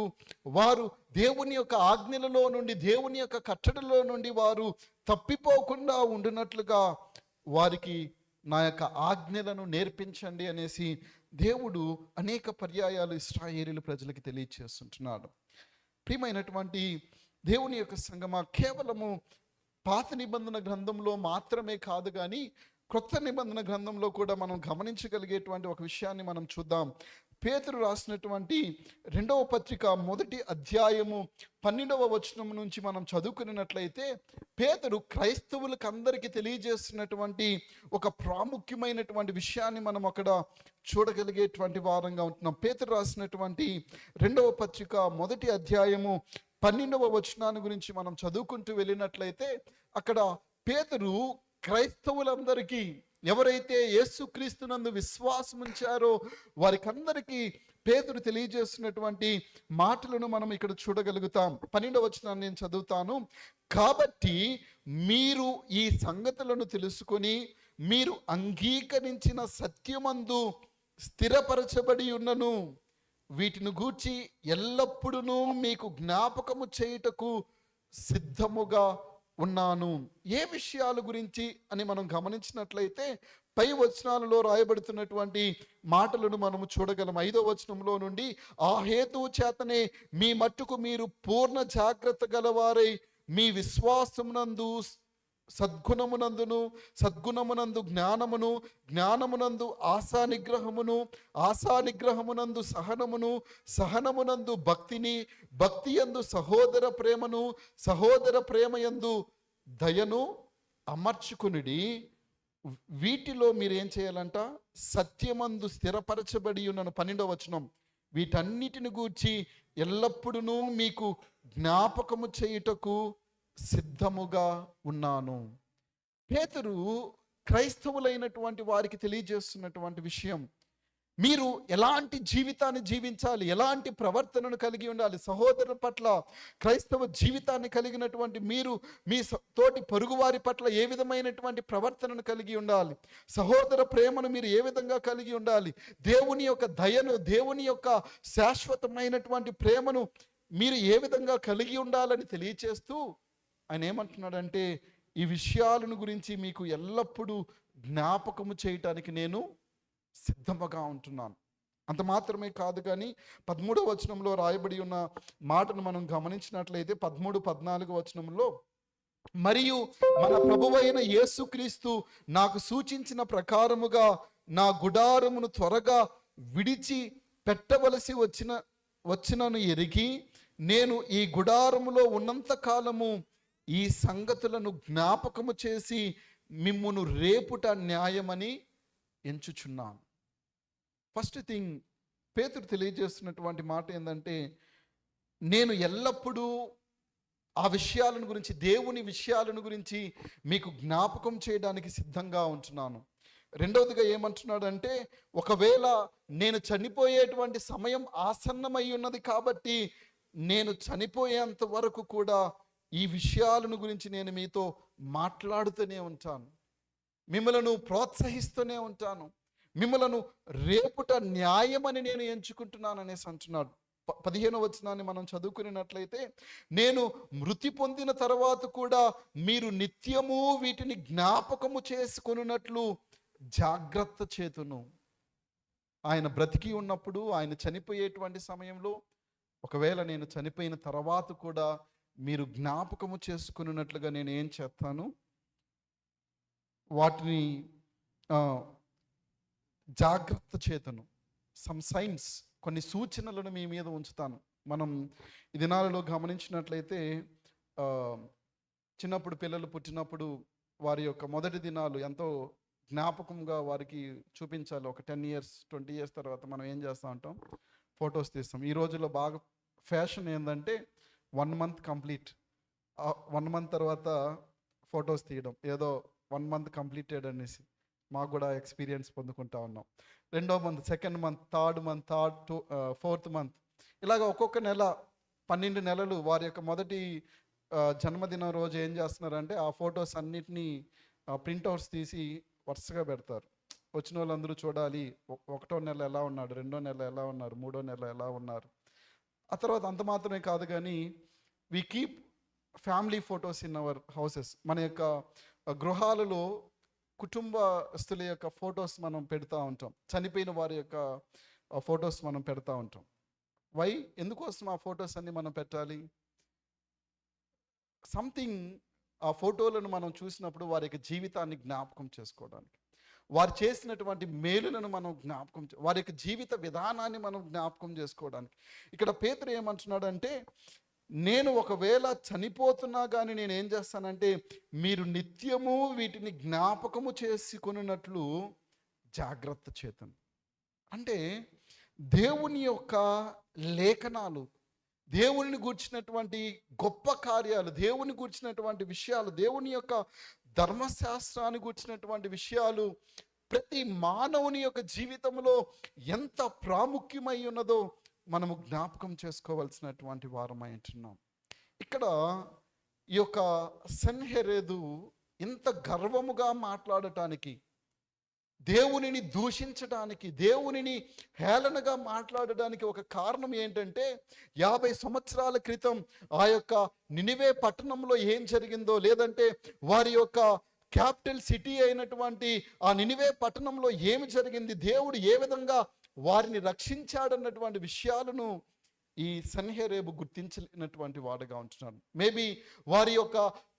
వారు దేవుని యొక్క ఆజ్ఞలలో నుండి, దేవుని యొక్క కట్టడలో నుండి వారు తప్పిపోకుండా ఉండినట్లుగా వారికి నా యొక్క ఆజ్ఞలను నేర్పించండి అనేసి దేవుడు అనేక పర్యాయాలు ఇశ్రాయేలీయుల ప్రజలకి తెలియచేస్తుంటున్నాడు. ప్రియమైనటువంటి దేవుని యొక్క సంగమా, కేవలము పాత నిబంధన గ్రంథంలో మాత్రమే కాదు కానీ క్రొత్త నిబంధన గ్రంథంలో కూడా మనం గమనించగలిగేటువంటి ఒక విషయాన్ని మనం చూద్దాం. పేతురు రాసినటువంటి 2వ పత్రిక 1వ అధ్యాయము 12వ వచనం నుంచి మనం చదువుకున్నట్లయితే, పేతురు క్రైస్తవులకు అందరికీ తెలియజేస్తున్నటువంటి ఒక ప్రాముఖ్యమైనటువంటి విషయాన్ని మనం అక్కడ చూడగలిగేటువంటి వారంగా ఉంటున్నాం. పేతురు రాసినటువంటి 2వ పత్రిక 1వ అధ్యాయము 12వ వచనాన్ని గురించి మనం చదువుకుంటూ వెళ్ళినట్లయితే, అక్కడ పేతురు క్రైస్తవులందరికీ, ఎవరైతే యేసుక్రీస్తునందు విశ్వాసం ఉంచారో వారికందరికీ పేతురు తెలియజేస్తున్నటువంటి మాటలను మనం ఇక్కడ చూడగలుగుతాం. 12వ వచనాన్ని నేను చదువుతాను. కాబట్టి మీరు ఈ సంగతులను తెలుసుకొని మీరు అంగీకరించిన సత్యమందు స్థిరపరచబడి ఉన్నను, వీటిని గూర్చి ఎల్లప్పుడూ మీకు జ్ఞాపకము చేయుటకు సిద్ధముగా ఉన్నాను. ఏ విషయాల గురించి అని మనం గమనించినట్లయితే పై వచనాలలో రాయబడుతున్నటువంటి మాటలను మనము చూడగలం. 5వ వచనంలో నుండి, ఆ హేతువు చేతనే మీ మట్టుకు మీరు పూర్ణ జాగ్రత్త గలవారై మీ విశ్వాసమునందు సద్గుణమునందు జ్ఞానమును, జ్ఞానమునందు ఆశానిగ్రహమునందు సహనమునందు భక్తిని, భక్తియందు సహోదర ప్రేమను, సహోదర ప్రేమయందు దయను అమర్చుకునిడి. వీటిలో మీరు ఏం చేయాలంట? సత్యమందు స్థిరపరచబడి ఉన్నను. 12వ వచనం, వీటన్నిటిని గూర్చి ఎల్లప్పుడూ మీకు జ్ఞాపకము చేయుటకు సిద్ధముగా ఉన్నాను. పేతురు క్రైస్తవులైనటువంటి వారికి తెలియజేస్తున్నటువంటి విషయం, మీరు ఎలాంటి జీవితాన్ని జీవించాలి, ఎలాంటి ప్రవర్తనను కలిగి ఉండాలి. సహోదరుల పట్ల క్రైస్తవ జీవితాన్ని కలిగినటువంటి మీరు మీ తోటి పొరుగువారి పట్ల ఏ విధమైనటువంటి ప్రవర్తనను కలిగి ఉండాలి. సహోదర ప్రేమను మీరు ఏ విధంగా కలిగి ఉండాలి. దేవుని యొక్క దయను, దేవుని యొక్క శాశ్వతమైనటువంటి ప్రేమను మీరు ఏ విధంగా కలిగి ఉండాలని తెలియచేస్తూ ఆయన ఏమంటున్నాడంటే, ఈ విషయాలను గురించి మీకు ఎల్లప్పుడూ జ్ఞాపకము చేయటానికి నేను సిద్ధముగా ఉంటున్నాను. అంత మాత్రమే కాదు, కానీ 13వ వచనంలో రాయబడి ఉన్న మాటను మనం గమనించినట్లయితే 13-14 వచనంలో, మరియు మన ప్రభువైన యేసుక్రీస్తు నాకు సూచించిన ప్రకారముగా నా గుడారమును త్వరగా విడిచి పెట్టవలసి వచ్చినను ఎరిగి, నేను ఈ గుడారములో ఉన్నంత కాలము ఈ సంగతులను జ్ఞాపకము చేసి మిమ్మును రేపుట న్యాయమని ఎంచుచున్నాను. ఫస్ట్ థింగ్ పేతురు తెలియజేస్తున్నటువంటి మాట ఏంటంటే, నేను ఎల్లప్పుడూ ఆ విషయాలను గురించి, దేవుని విషయాలను గురించి మీకు జ్ఞాపకం చేయడానికి సిద్ధంగా ఉంటున్నాను. రెండవదిగా ఏమంటున్నాడంటే, ఒకవేళ నేను చనిపోయేటువంటి సమయం ఆసన్నమై ఉన్నది కాబట్టి నేను చనిపోయేంత వరకు కూడా ఈ విషయాలను గురించి నేను మీతో మాట్లాడుతూనే ఉంటాను, మిమ్మలను ప్రోత్సహిస్తూనే ఉంటాను, మిమ్మలను రేపుట న్యాయమని నేను ఎంచుకుంటున్నాను అనేసి అంటున్నాడు. 15వ వచనాన్ని మనం చదువుకున్నట్లయితే, నేను మృతి పొందిన తర్వాత కూడా మీరు నిత్యము వీటిని జ్ఞాపకము చేసుకొనున్నట్లు జాగ్రత్త చేతును. ఆయన బ్రతికి ఉన్నప్పుడు, ఆయన చనిపోయేటువంటి సమయంలో, ఒకవేళ నేను చనిపోయిన తర్వాత కూడా మీరు జ్ఞాపకము చేసుకున్నట్లుగా నేను ఏం చేస్తాను, వాటిని జాగ్రత్త చేతను, సమ్ సైన్స్, కొన్ని సూచనలను మీ మీద ఉంచుతాను. మనం ఈ దినాలలో గమనించినట్లయితే, చిన్నప్పుడు పిల్లలు పుట్టినప్పుడు వారి యొక్క మొదటి దినాలు ఎంతో జ్ఞాపకంగా వారికి చూపించాలి. ఒక 10 years 20 years తర్వాత మనం ఏం చేస్తూ ఉంటాం, ఫొటోస్ తీస్తాం. ఈ రోజుల్లో బాగా ఫ్యాషన్ ఏంటంటే 1 month కంప్లీట్, 1 month తర్వాత ఫొటోస్ తీయడం, ఏదో 1 month కంప్లీటెడ్ అనేసి. మాకు కూడా ఎక్స్పీరియన్స్ పొందుకుంటా ఉన్నాం. 2వ month, 2nd month, 3rd month, 4th month, ఇలాగ ఒక్కొక్క నెల 12 నెలలు వారి యొక్క మొదటి జన్మదినం రోజు ఏం చేస్తున్నారంటే, ఆ ఫొటోస్ అన్నిటినీ ప్రింట్అవుట్స్ తీసి వరుసగా పెడతారు. వచ్చిన వాళ్ళందరూ చూడాలి, 1వ నెల ఎలా ఉన్నాడు, 2వ నెల ఎలా ఉన్నారు, 3వ నెల ఎలా ఉన్నారు. ఆ తర్వాత అంత మాత్రమే కాదు, కానీ we keep family photos in our houses. మన యొక్క గృహాలలో కుటుంబస్తుల యొక్క ఫొటోస్ మనం పెడతా ఉంటాం, చనిపోయిన వారి యొక్క ఫొటోస్ మనం పెడతా ఉంటాం. వై, ఎందుకోసం ఆ ఫొటోస్ అన్ని మనం పెట్టాలి? సంథింగ్, ఆ ఫోటోలను మనం చూసినప్పుడు వారి యొక్క జీవితాన్ని జ్ఞాపకం చేసుకోవడానికి, వారు చేసినటువంటి మేలులను మనం జ్ఞాపకం, వారి యొక్క జీవిత విధానాన్ని మనం జ్ఞాపకం చేసుకోవడానికి. ఇక్కడ పేతురు ఏమంటున్నాడంటే, నేను ఒకవేళ చనిపోతున్నా కానీ నేను ఏం చేస్తానంటే, మీరు నిత్యము వీటిని జ్ఞాపకము చేసుకున్నట్లు జాగ్రత్త చేతను. అంటే దేవుని యొక్క లేఖనాలు, దేవుని గూర్చినటువంటి గొప్ప కార్యాలు, దేవుని గూర్చినటువంటి విషయాలు, దేవుని యొక్క ధర్మశాస్త్రాన్ని గూర్చినటువంటి విషయాలు ప్రతి మానవుని యొక్క జీవితంలో ఎంత ప్రాముఖ్యమై ఉన్నదో మనము జ్ఞాపకం చేసుకోవాల్సినటువంటి వారమై ఉంటున్నాం. ఇక్కడ ఈ యొక్క సన్హెరేదు ఇంత గర్వముగా మాట్లాడటానికి, దేవునిని దూషించడానికి, దేవునిని హేళనగా మాట్లాడడానికి ఒక కారణం ఏంటంటే, 50 సంవత్సరాల క్రితం ఆ యొక్క నినివే పట్టణంలో ఏం జరిగిందో, లేదంటే వారి యొక్క క్యాపిటల్ సిటీ అయినటువంటి ఆ నినివే పట్టణంలో ఏమి జరిగింది, దేవుడు ఏ విధంగా వారిని రక్షించాడన్నటువంటి విషయాలను ఈ సన్హెరేబు గుర్తించినటువంటి వాడుగా ఉంటున్నాడు. మేబీ వారి యొక్క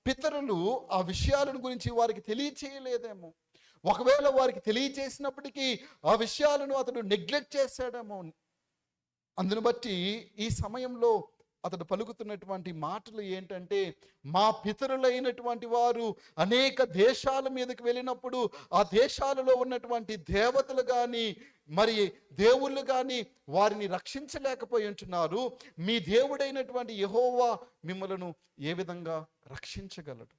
పితరులు ఆ విషయాలను గురించి వారికి తెలియచేయలేదేమో. ఒకవేళ వారికి తెలియచేసినప్పటికీ ఆ విషయాలను అతడు నెగ్లెక్ట్ చేశాడేమో. అందును బట్టి ఈ సమయంలో అతడు పలుకుతున్నటువంటి మాటలు ఏంటంటే, మా పితరులైనటువంటి వారు అనేక దేశాల మీదకి వెళ్ళినప్పుడు ఆ దేశాలలో ఉన్నటువంటి దేవతలు కానీ మరి దేవుళ్ళు కానీ వారిని రక్షించలేకపోయి ఉంటున్నారు. మీ దేవుడైనటువంటి యెహోవా మిమ్మలను ఏ విధంగా రక్షించగలడు?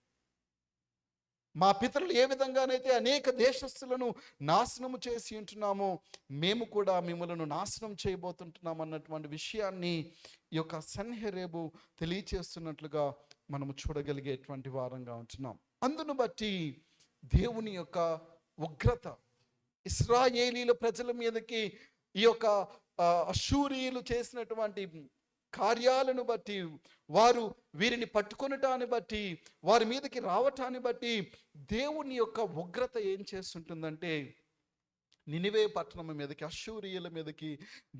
మా పితరులు ఏ విధంగానైతే అనేక దేశస్థులను నాశనము చేసి ఉంటున్నామో మేము కూడా మిమ్మలను నాశనం చేయబోతుంటున్నాం అన్నటువంటి విషయాన్ని ఈ యొక్క సన్హెరేబు తెలియచేస్తున్నట్లుగా మనము చూడగలిగేటువంటి వారంగా ఉంటున్నాం. అందును బట్టి దేవుని యొక్క ఉగ్రత ఇశ్రాయేలీల ప్రజల మీదకి ఈ యొక్క అష్షూరీయులు చేసినటువంటి కార్యాలను బట్టి, వారు వీరిని పట్టుకొనటాన్ని బట్టి, వారి మీదకి రావటాన్ని బట్టి దేవుని యొక్క ఉగ్రత ఏం చేస్తుంటుందంటే నినివే పట్టణం మీదకి, అష్షూరీయుల మీదకి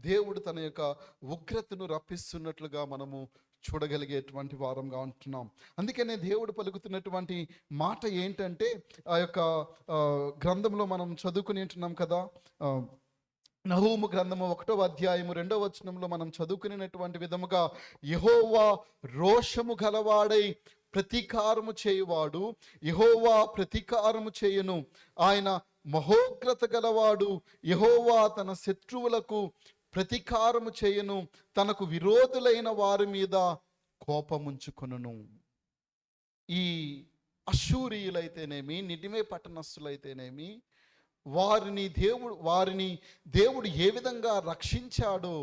దేవుడు తన యొక్క ఉగ్రతను రప్పిస్తున్నట్లుగా మనము చూడగలిగేటువంటి వారంగా ఉంటున్నాం. అందుకనే దేవుడు పలుకుతున్నటువంటి మాట ఏంటంటే ఆ యొక్క గ్రంథంలో మనం చదువుకుని ఉంటున్నాం కదా, నహూము గ్రంథము 1వ అధ్యాయము 2వ వచనంలో మనం చదువుకునేటువంటి విధముగా, యెహోవా రోషము గలవాడై ప్రతీకారము చేయువాడు, యెహోవా ప్రతీకారము చేయును, ఆయన మహోగ్రత గలవాడు, యెహోవా తన శత్రువులకు ప్రతీకారము చేయును, తనకు విరోధులైన వారి మీద కోపముంచుకొనును. ఈ అష్షూరీయులైతేనేమి, నినివే పట్టణస్థులైతేనేమి, వారిని దేవుడు ఏ విధంగా రక్షించాడో,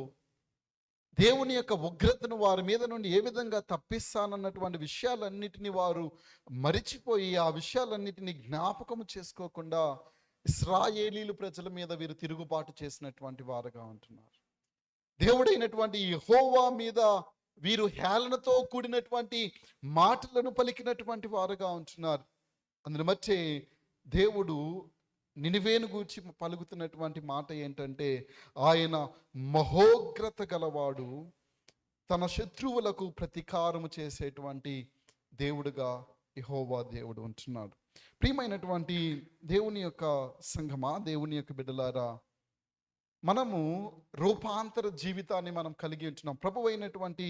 దేవుని యొక్క ఉగ్రతను వారి మీద నుండి ఏ విధంగా తప్పిస్తానన్నటువంటి విషయాలన్నిటినీ వారు మరిచిపోయి, ఆ విషయాలన్నిటినీ జ్ఞాపకము చేసుకోకుండా ఇశ్రాయేలీలు ప్రజల మీద వీరు తిరుగుబాటు చేసినటువంటి వారుగా ఉంటున్నారు. దేవుడైనటువంటి యెహోవా మీద వీరు హేళనతో కూడినటువంటి మాటలను పలికినటువంటి వారుగా ఉంటున్నారు. అందుని బట్టి దేవుడు నినివేను గూర్చి పలుకుతున్నటువంటి మాట ఏంటంటే, ఆయన మహోగ్రత గలవాడు, తన శత్రువులకు ప్రతీకారము చేసేటువంటి దేవుడుగా యెహోవా దేవుడు ఉంటున్నాడు. ప్రియమైనటువంటి దేవుని యొక్క సంఘమా, దేవుని యొక్క బిడ్డలారా, మనము రూపాంతర జీవితాన్ని మనం కలిగి ఉంటున్నాం. ప్రభువు అయినటువంటి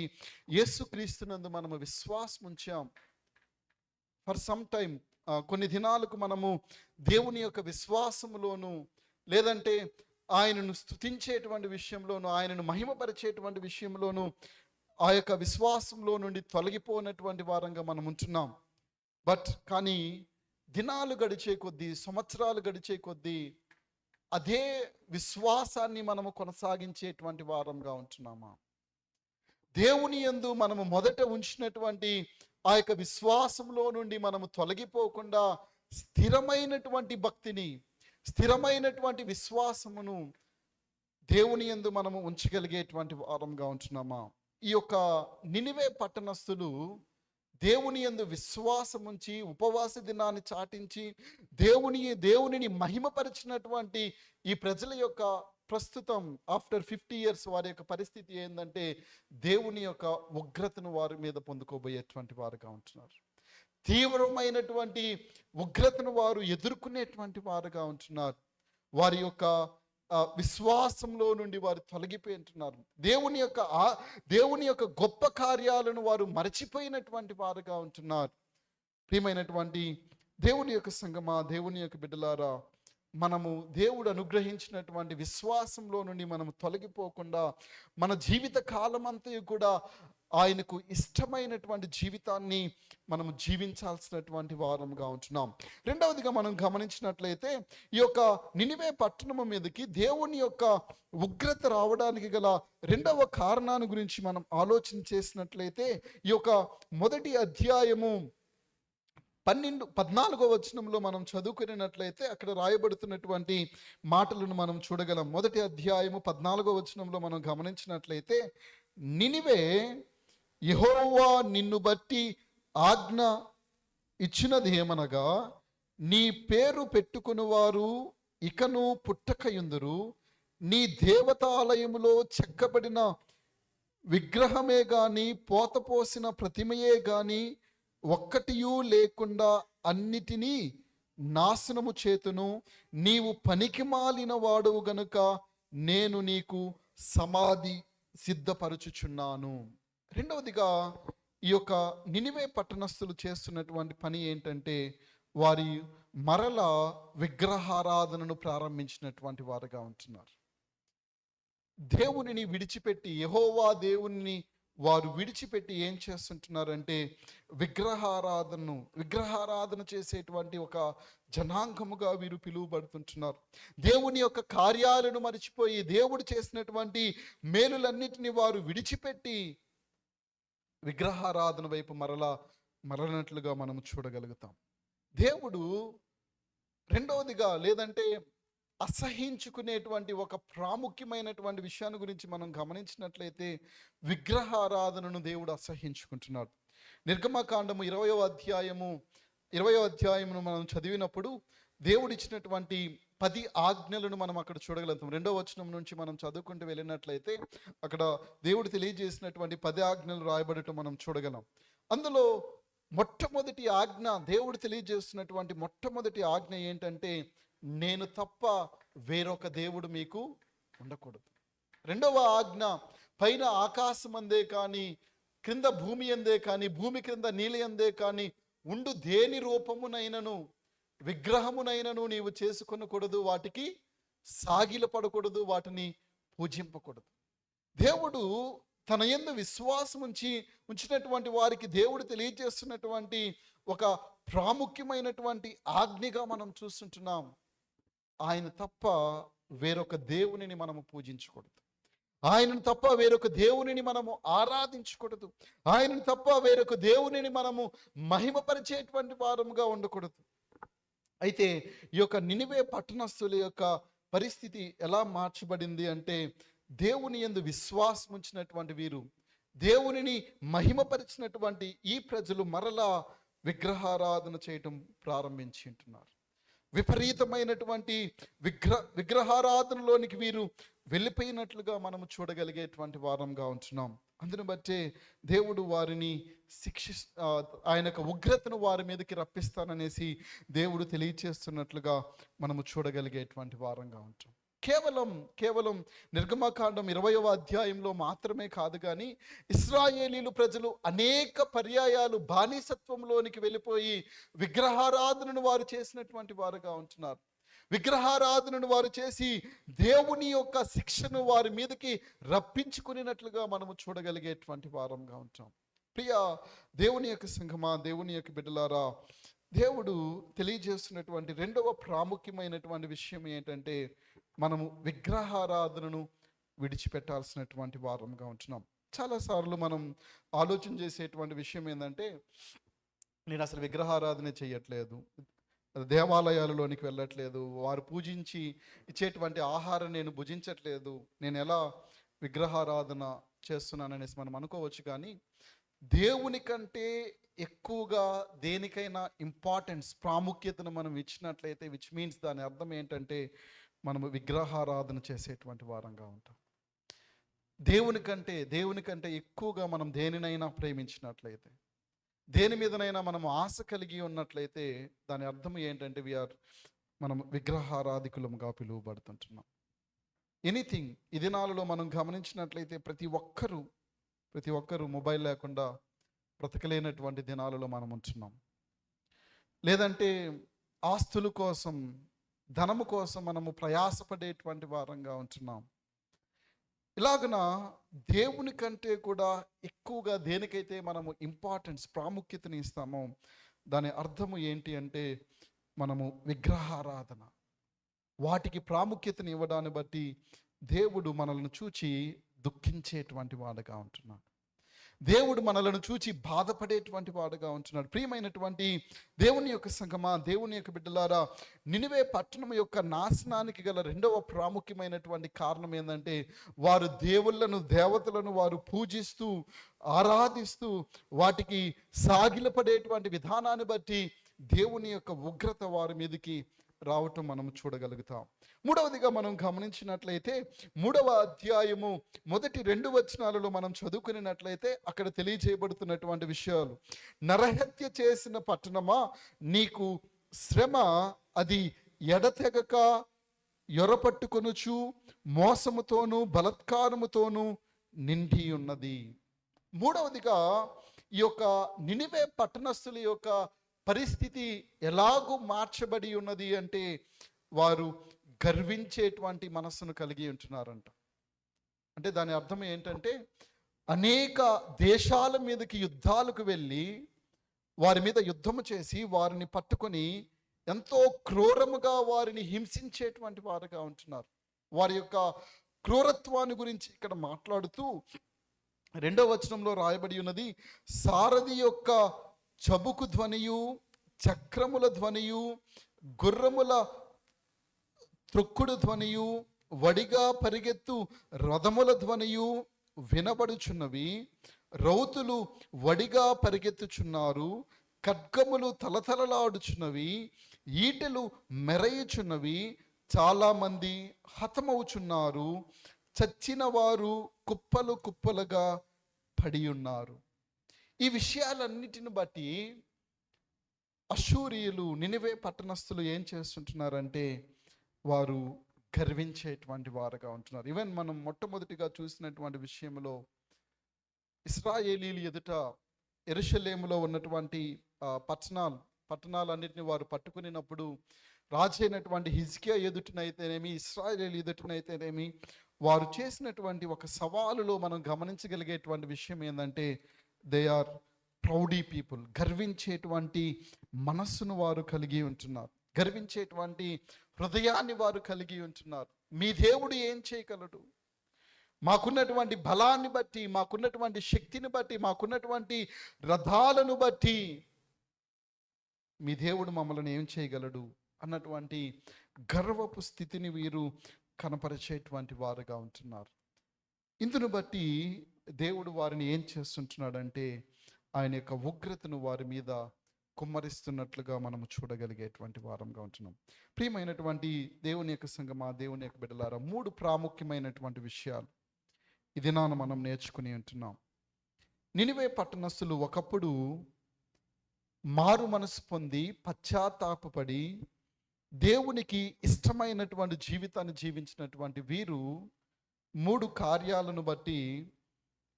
యేసుక్రీస్తునందు మనము విశ్వాసం ఉంచాం. ఫర్ సమ్ టైమ్, కొన్ని దినాలకు మనము దేవుని యొక్క విశ్వాసములోను, లేదంటే ఆయనను స్తుతించేటువంటి విషయంలోను, ఆయనను మహిమపరిచేటువంటి విషయంలోను ఆ యొక్క విశ్వాసంలో నుండి తొలగిపోయినటువంటి వారంగా మనం ఉంటున్నాం. కానీ దినాలు గడిచే కొద్దీ, సంవత్సరాలు గడిచే కొద్దీ అదే విశ్వాసాన్ని మనము కొనసాగించేటువంటి వారంగా ఉంటున్నామా? దేవుని యందు మనము మొదట ఉంచినటువంటి ఆ యొక్క విశ్వాసంలో నుండి మనము తొలగిపోకుండా స్థిరమైనటువంటి భక్తిని, స్థిరమైనటువంటి విశ్వాసమును దేవుని యందు మనము ఉంచగలిగేటువంటి వారంగా ఉంటున్నామా? ఈ యొక్క నినివే పట్టణస్థులు దేవుని యందు విశ్వాసం ఉంచి ఉపవాస దినాన్ని చాటించి దేవునిని మహిమపరిచినటువంటి ఈ ప్రజల యొక్క ప్రస్తుతం ఆఫ్టర్ 50 years వారి యొక్క పరిస్థితి ఏంటంటే, దేవుని యొక్క ఉగ్రతను వారి మీద పొందుకోబోయేటువంటి వారుగా ఉంటున్నారు. తీవ్రమైనటువంటి ఉగ్రతను వారు ఎదుర్కొనేటువంటి వారుగా ఉంటున్నారు. వారి యొక్క విశ్వాసంలో నుండి వారు తొలగిపోయి ఉంటున్నారు. దేవుని యొక్క గొప్ప కార్యాలను వారు మరచిపోయినటువంటి వారుగా ఉంటున్నారు. ప్రియమైనటువంటి దేవుని యొక్క సంగమా, దేవుని యొక్క బిడ్డలారా, మనము దేవుడు అనుగ్రహించినటువంటి విశ్వాసంలో నుండి మనము తొలగిపోకుండా మన జీవిత కాలమంతా కూడా ఆయనకు ఇష్టమైనటువంటి జీవితాన్ని మనము జీవించాల్సినటువంటి వారముగా ఉంటున్నాం. రెండవదిగా మనం గమనించినట్లయితే, ఈ యొక్క నినివే పట్టణము మీదకి దేవుని యొక్క ఉగ్రత రావడానికి గల రెండవ కారణాన్ని గురించి మనం ఆలోచన చేసినట్లయితే, ఈ యొక్క మొదటి అధ్యాయము 14వ వచనంలో మనం చదువుకున్నట్లయితే అక్కడ రాయబడుతున్నటువంటి మాటలను మనం చూడగలం. మొదటి అధ్యాయము 14వ వచనంలో మనం గమనించినట్లయితే, నినివే, యెహోవా నిన్ను బట్టి ఆజ్ఞ ఇచ్చినది ఏమనగా, నీ పేరు పెట్టుకునివారు ఇకను పుట్టకయుందురు, నీ దేవతాలయములో చెక్కబడిన విగ్రహమే గాని పోతపోసిన ప్రతిమయే గాని ఒక్కటియూ లేకుండా అన్నిటినీ నాశనము చేతును, నీవు పనికి మాలిన వాడువు గనుక నేను నీకు సమాధి సిద్ధపరచుచున్నాను. రెండవదిగా, ఈ యొక్క నినివే పట్టణస్థులు చేస్తున్నటువంటి పని ఏంటంటే, వారి మరల విగ్రహారాధనను ప్రారంభించినటువంటి వారుగా ఉంటున్నారు. దేవునిని విడిచిపెట్టి, యెహోవా దేవుని వారు విడిచిపెట్టి ఏం చేస్తుంటున్నారంటే విగ్రహారాధన చేసేటువంటి ఒక జనాంగముగా వీరు పిలువబడుతుంటున్నారు. దేవుని యొక్క కార్యాలను మరిచిపోయి దేవుడు చేసినటువంటి మేలులన్నిటిని వారు విడిచిపెట్టి విగ్రహారాధన వైపు మరలినట్లుగా మనం చూడగలుగుతాం. దేవుడు రెండవదిగా లేదంటే అసహించుకునేటువంటి ఒక ప్రాముఖ్యమైనటువంటి విషయాన్ని గురించి మనం గమనించినట్లయితే విగ్రహారాధనను దేవుడు అసహించుకుంటున్నాడు. నిర్గమకాండము 20వ అధ్యాయమును మనం చదివినప్పుడు దేవుడు ఇచ్చినటువంటి 10 ఆజ్ఞలను మనం అక్కడ చూడగలుగుతాం. 2వ వచనం నుంచి మనం చదువుకుంటూ వెళ్ళినట్లయితే అక్కడ దేవుడు తెలియజేసినటువంటి 10 ఆజ్ఞలు రాయబడటం మనం చూడగలం. అందులో మొట్టమొదటి ఆజ్ఞ, దేవుడు తెలియజేస్తున్నటువంటి మొట్టమొదటి ఆజ్ఞ ఏంటంటే, నేను తప్ప వేరొక దేవుడు మీకు ఉండకూడదు. రెండవ ఆజ్ఞ, పైన ఆకాశం అందే కానీ క్రింద భూమి అందే కానీ భూమి క్రింద నీలి అందే కానీ ఉండు దేని రూపమునైనను విగ్రహమునైనను నీవు చేసుకొనకూడదు, వాటికి సాగిలపడకూడదు, వాటిని పూజింపకూడదు. దేవుడు తన యందు విశ్వాసం ఉంచినటువంటి వారికి దేవుడు తెలియజేస్తున్నటువంటి ఒక ప్రాముఖ్యమైనటువంటి ఆజ్ఞగా మనం చూస్తుంటున్నాం. ఆయన తప్ప వేరొక దేవునిని మనము పూజించకూడదు. ఆయనను తప్ప వేరొక దేవునిని మనము ఆరాధించకూడదు. ఆయనను తప్ప వేరొక దేవునిని మనము మహిమపరిచేటువంటి వారముగా ఉండకూడదు. అయితే ఈ యొక్క నినివే పట్టణస్థుల యొక్క పరిస్థితి ఎలా మార్చబడింది అంటే, దేవుని యందు విశ్వాసం ఉంచినటువంటి వీరు, దేవునిని మహిమపరిచినటువంటి ఈ ప్రజలు మరలా విగ్రహారాధన చేయటం ప్రారంభించి ఉంటున్నారు. విపరీతమైనటువంటి విగ్రహారాధనలోనికి వీరు వెళ్ళిపోయినట్లుగా మనము చూడగలిగేటువంటి వారంగా ఉంటున్నాం. అందును బట్టే దేవుడు వారిని ఆయన యొక్క ఉగ్రతను వారి మీదకి రప్పిస్తాననేసి దేవుడు తెలియచేస్తున్నట్లుగా మనము చూడగలిగేటువంటి వారంగా ఉంటాం. కేవలం నిర్గమకాండం 20వ అధ్యాయంలో మాత్రమే కాదు కానీ ఇశ్రాయేలీలు ప్రజలు అనేక పర్యాయాలు బానిసత్వంలోనికి వెళ్ళిపోయి విగ్రహారాధనను వారు చేసినటువంటి వారుగా ఉంటున్నారు. విగ్రహారాధనను వారు చేసి దేవుని యొక్క శిక్షను వారి మీదకి రప్పించుకునేటట్లుగా మనము చూడగలిగేటువంటి వారంగా ఉంటాం. ప్రియ దేవుని యొక్క సంఘమా, దేవుని యొక్క బిడ్డలారా, దేవుడు తెలియజేస్తున్నటువంటి రెండవ ప్రాముఖ్యమైనటువంటి విషయం ఏంటంటే, మనము విగ్రహారాధనను విడిచిపెట్టాల్సినటువంటి వారంగా ఉంటున్నాం. చాలాసార్లు మనం ఆలోచన చేసేటువంటి విషయం ఏంటంటే, నేను అసలు విగ్రహారాధన చేయట్లేదు, దేవాలయాలలోనికి వెళ్ళట్లేదు, వారు పూజించి ఇచ్చేటువంటి ఆహారం నేను భుజించట్లేదు, నేను ఎలా విగ్రహారాధన చేస్తున్నాననేసి మనం అనుకోవచ్చు. కానీ దేవుని కంటే ఎక్కువగా దేనికైనా ప్రాముఖ్యతను మనం ఇచ్చినట్లయితే, విచ్ మీన్స్ దాని అర్థం ఏంటంటే మనము విగ్రహారాధన చేసేటువంటి వారంగా ఉంటాం. దేవుని కంటే ఎక్కువగా మనం దేనినైనా ప్రేమించినట్లయితే, దేని మీదనైనా మనం ఆశ కలిగి ఉన్నట్లయితే దాని అర్థం ఏంటంటే మనం విగ్రహారాధికులముగా పిలువబడుతుంటున్నాం. ఎనీథింగ్ ఈ దినాలలో మనం గమనించినట్లయితే ప్రతి ఒక్కరూ మొబైల్ లేకుండా బ్రతకలేనటువంటి దినాలలో మనం ఉంటున్నాం. లేదంటే ఆస్తుల కోసం, ధనము కోసం మనము ప్రయాసపడేటువంటి వారంగా ఉంటున్నాం. ఇలాగన దేవుని కంటే కూడా ఎక్కువగా దేనికైతే మనము ప్రాముఖ్యతని ఇస్తామో దాని అర్థము ఏంటి అంటే, మనము విగ్రహారాధన, వాటికి ప్రాముఖ్యతని ఇవ్వడాన్ని బట్టి దేవుడు మనల్ని చూచి దుఃఖించేటువంటి వాడుగా ఉంటున్నాడు. దేవుడు మనలను చూచి బాధపడేటువంటి వాడుగా ఉంటున్నాడు. ప్రియమైనటువంటి దేవుని యొక్క సంగమా, దేవుని యొక్క బిడ్డలారా, నినివే పట్టణం యొక్క నాశనానికి గల రెండవ ప్రాముఖ్యమైనటువంటి కారణం ఏంటంటే, వారు దేవతలను వారు పూజిస్తూ ఆరాధిస్తూ వాటికి సాగిలపడేటువంటి విధానాన్ని బట్టి దేవుని యొక్క ఉగ్రత వారి మీదకి రావటం మనం చూడగలుగుతాం. మూడవదిగా మనం గమనించినట్లయితే 3వ అధ్యాయము మొదటి 2 వచనాలలో మనం చదువుకున్నట్లయితే అక్కడ తెలియజేయబడుతున్నటువంటి విషయాలు, నరహత్య చేసిన పట్టణమా, నీకు శ్రమ, అది ఎడతెగక ఎరపట్టుకొనుచు మోసముతోనూ బలత్కారముతోనూ నిండి ఉన్నది. మూడవదిగా ఈ యొక్క నినివే పట్టణస్థుల యొక్క పరిస్థితి ఎలాగూ మార్చబడి ఉన్నది అంటే, వారు గర్వించేటువంటి మనస్సును కలిగి ఉంటున్నారంట. అంటే దాని అర్థం ఏంటంటే, అనేక దేశాల మీదకి యుద్ధాలకు వెళ్ళి వారి మీద యుద్ధము చేసి వారిని పట్టుకొని ఎంతో క్రూరముగా వారిని హింసించేటువంటి వారుగా ఉంటున్నారు. వారి యొక్క క్రూరత్వాన్ని గురించి ఇక్కడ మాట్లాడుతూ 2వ వచనంలో రాయబడి ఉన్నది, సారథి యొక్క చబుకు ధ్వనియు, చక్రముల ధ్వనియు, గుర్రముల త్రొక్కుడు ధ్వనియు, వడిగా పరిగెత్తు రథముల ధ్వనియు వినబడుచున్నవి. రౌతులు వడిగా పరిగెత్తుచున్నారు, ఖడ్గములు తలతలలాడుచున్నవి, ఈటెలు మెరయుచున్నవి, చాలామంది హతమవుచున్నారు, చచ్చిన వారు కుప్పలు కుప్పలుగా పడి ఉన్నారు. ఈ విషయాలన్నిటిని బట్టి అష్షూరీయులు, నినివే పట్టణస్థులు ఏం చేస్తుంటున్నారంటే వారు గర్వించేటువంటి వారుగా ఉంటున్నారు. ఈవెన్ మనం మొట్టమొదటిగా చూసినటువంటి విషయంలో ఇశ్రాయేలీలు ఎదుట యెరూషలేములో ఉన్నటువంటి పట్టణాలన్నిటిని వారు పట్టుకునినప్పుడు రాజు అయినటువంటి హిజ్కియా ఎదుటినైతేనేమి, ఇశ్రాయేలీయుల ఎదుటినైతేనేమి వారు చేసినటువంటి ఒక సవాలులో మనం గమనించగలిగేటువంటి విషయం ఏంటంటే దే ఆర్ ప్రౌడీ పీపుల్. గర్వించేటువంటి మనస్సును వారు కలిగి ఉంటున్నారు, గర్వించేటువంటి హృదయాన్ని వారు కలిగి ఉంటున్నారు. మీ దేవుడు ఏం చేయగలడు? మాకున్నటువంటి బలాన్ని బట్టి, మాకున్నటువంటి శక్తిని బట్టి, మాకున్నటువంటి రథాలను బట్టి మీ దేవుడు మమ్మల్ని ఏం చేయగలడు అన్నటువంటి గర్వపు స్థితిని వీరు కనపరిచేటువంటి వారుగా ఉంటున్నారు. ఇందును బట్టి దేవుడు వారిని ఏం చేస్తుంటున్నాడంటే ఆయన యొక్క ఉగ్రతను వారి మీద కుమ్మరిస్తున్నట్లుగా మనం చూడగలిగేటువంటి వారంగా ఉంటున్నాం. ప్రియమైనటువంటి దేవుని యొక్క సంగమా, దేవుని యొక్క బిడ్డలారా, 3 ప్రాముఖ్యమైనటువంటి విషయాలు ఈ దినాన మనం నేర్చుకుని ఉంటున్నాం. నినివే పట్టణస్థులు ఒకప్పుడు మారు మనసు పొంది పశ్చాత్తాపపడి దేవునికి ఇష్టమైనటువంటి జీవితాన్ని జీవించినటువంటి వీరు 3 కార్యాలను బట్టి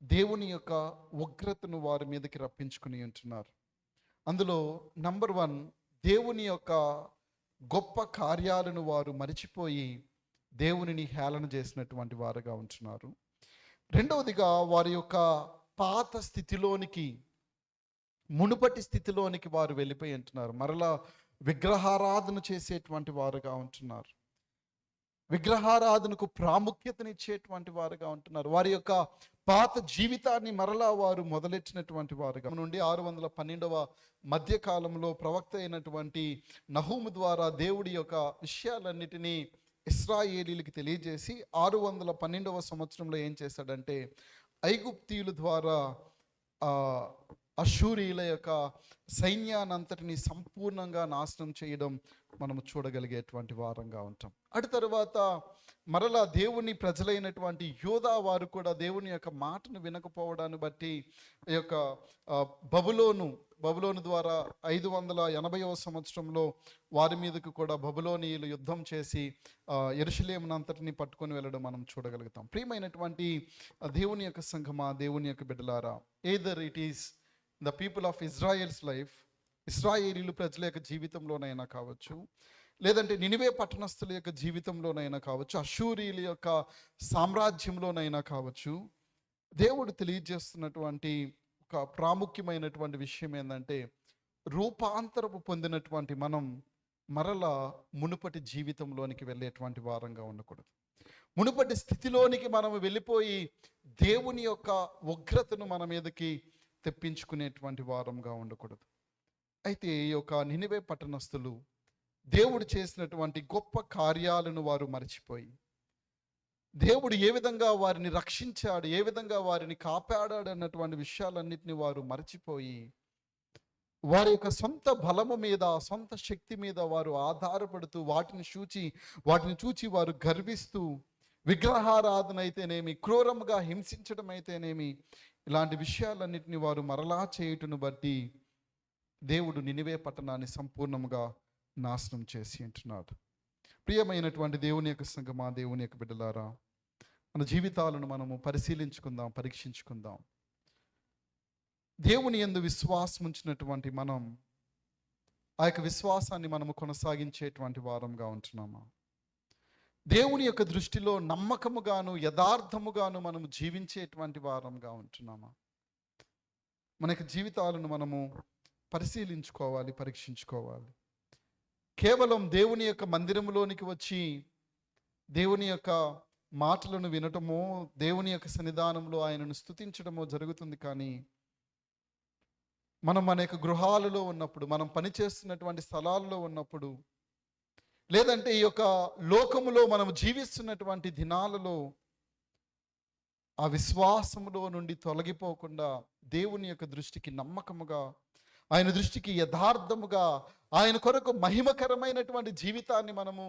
దేవుని యొక్క ఉగ్రతను వారి మీదకి రప్పించుకుని ఉంటున్నారు. అందులో నంబర్ 1, దేవుని యొక్క గొప్ప కార్యాలను వారు మరిచిపోయి దేవునిని హేళన చేసినటువంటి వారుగా ఉంటున్నారు. రెండవదిగా వారి యొక్క పాత స్థితిలోనికి, మునుపటి స్థితిలోనికి వారు వెళ్ళిపోయి ఉంటున్నారు. మరలా విగ్రహారాధన చేసేటువంటి వారుగా ఉంటున్నారు, విగ్రహారాధనకు ప్రాముఖ్యతనిచ్చేటువంటి వారుగా ఉంటున్నారు. వారి యొక్క పాత జీవితాన్ని మరలా వారు మొదలెట్టినటువంటి వారుగా నుండి 612వ మధ్యకాలంలో ప్రవక్త అయినటువంటి నహూము ద్వారా దేవుడి యొక్క విషయాలన్నిటినీ ఇశ్రాయేలీలకు తెలియజేసి 612వ సంవత్సరంలో ఏం చేశాడంటే ఐగుప్తీయుల ద్వారా అష్షూరీయుల యొక్క సైన్యానంతటిని సంపూర్ణంగా నాశనం చేయడం మనము చూడగలిగేటువంటి వారంగా ఉంటాం. అటు తర్వాత మరలా దేవుని ప్రజలైనటువంటి యోధా వారు కూడా దేవుని యొక్క మాటను వినకపోవడాన్ని బట్టి ఈ యొక్క బబులోను ద్వారా 580వ సంవత్సరంలో వారి మీదకు కూడా బబులోనీయులు యుద్ధం చేసి యెరూషలేమునంతటిని పట్టుకొని వెళ్ళడం మనం చూడగలుగుతాం. ప్రియమైనటువంటి దేవుని యొక్క సంఘమా, దేవుని యొక్క బిడ్డలారా, either it is the people of Israel's life, ఇశ్రాయేలీలు ప్రజల యొక్క జీవితంలోనైనా కావచ్చు, లేదంటే నినివే పట్టణస్థుల యొక్క జీవితంలోనైనా కావచ్చు, అష్షూరీయుల యొక్క సామ్రాజ్యంలోనైనా కావచ్చు, దేవుడు తెలియజేస్తున్నటువంటి ఒక ప్రాముఖ్యమైనటువంటి విషయం ఏంటంటే రూపాంతరపు పొందినటువంటి మనం మరలా మునుపటి జీవితంలోనికి వెళ్ళేటువంటి వారంగా ఉండకూడదు. మునుపటి స్థితిలోనికి మనం వెళ్ళిపోయి దేవుని యొక్క ఉగ్రతను మన మీదకి తెప్పించుకునేటువంటి వారంగా ఉండకూడదు. అయితే ఈ యొక్క నినివే పట్టణస్థులు దేవుడు చేసినటువంటి గొప్ప కార్యాలను వారు మర్చిపోయి, దేవుడు ఏ విధంగా వారిని రక్షించాడు, ఏ విధంగా వారిని కాపాడాడు అన్నటువంటి విషయాలన్నిటిని వారు మర్చిపోయి వారి యొక్క సొంత బలము మీద, సొంత శక్తి మీద వారు ఆధారపడుతూ వాటిని చూచి వారు గర్విస్తూ విగ్రహారాధన అయితేనేమి, క్రూరముగా హింసించడం అయితేనేమి, ఇలాంటి విషయాలన్నిటిని వారు మరలా చేయుటను బట్టి దేవుడు నినివే పట్టణాన్ని సంపూర్ణముగా నాశనం చేసి ఉంటున్నాడు. ప్రియమైనటువంటి దేవుని యొక్క సంగమా, దేవుని యొక్క బిడ్డలారా, మన జీవితాలను మనము పరిశీలించుకుందాం, పరీక్షించుకుందాం. దేవుని యందు విశ్వాసం ఉంచినటువంటి మనం ఆ యొక్క విశ్వాసాన్ని మనము కొనసాగించేటువంటి వారంగా ఉంటున్నామా? దేవుని యొక్క దృష్టిలో నమ్మకముగాను యథార్థముగాను మనము జీవించేటువంటి వారంగా ఉంటున్నామా? మన యొక్క జీవితాలను మనము పరిశీలించుకోవాలి, పరీక్షించుకోవాలి. కేవలం దేవుని యొక్క మందిరంలోనికి వచ్చి దేవుని యొక్క మాటలను వినటమో, దేవుని యొక్క సన్నిధానంలో ఆయనను స్తుతించడమో జరుగుతుంది. కానీ మనం మన యొక్క గృహాలలో ఉన్నప్పుడు, మనం పనిచేస్తున్నటువంటి స్థలాల్లో ఉన్నప్పుడు, లేదంటే ఈ యొక్క లోకములో మనం జీవిస్తున్నటువంటి దినాలలో ఆ విశ్వాసములో నుండి తొలగిపోకుండా దేవుని యొక్క దృష్టికి నమ్మకముగా, ఆయన దృష్టికి యథార్థముగా, ఆయన కొరకు మహిమకరమైనటువంటి జీవితాన్ని మనము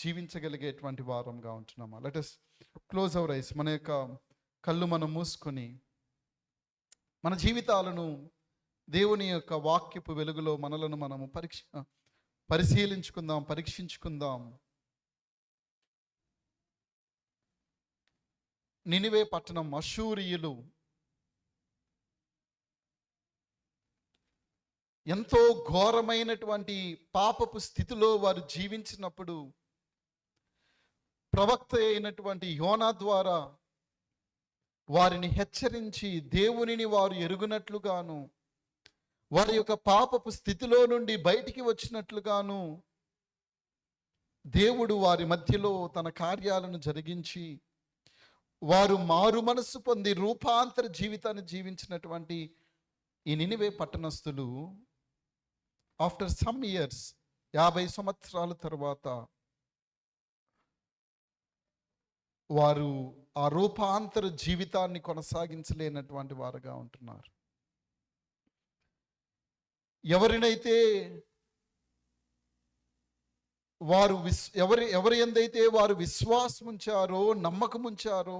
జీవించగలిగేటువంటి వారంగా ఉంటున్నామా? Let us close our eyes. మన యొక్క కళ్ళు మనం మూసుకొని మన జీవితాలను దేవుని యొక్క వాక్యపు వెలుగులో మనలను మనము పరిశీలించుకుందాం, పరీక్షించుకుందాం. నినివే పట్టణం అష్షూరీయులు ఎంతో ఘోరమైనటువంటి పాపపు స్థితిలో వారు జీవించినప్పుడు ప్రవక్త అయినటువంటి యోనా ద్వారా వారిని హెచ్చరించి దేవునిని వారు ఎరుగునట్లుగాను, వారి యొక్క పాపపు స్థితిలో నుండి బయటికి వచ్చినట్లుగాను దేవుడు వారి మధ్యలో తన కార్యాలను జరిగించి వారు మారు మనస్సు పొంది రూపాంతర జీవితాన్ని జీవించినటువంటి ఈ నినివే పట్టణస్థులు ఆఫ్టర్ సమ్ ఇయర్స్, 50 సంవత్సరాల తర్వాత వారు ఆ రూపాంతర జీవితాన్ని కొనసాగించలేనటువంటి వారుగా ఉంటున్నారు. ఎవరినైతే వారు ఎవరి యందైతే వారు విశ్వాసం ఉంచారో, నమ్మకం ఉంచారో,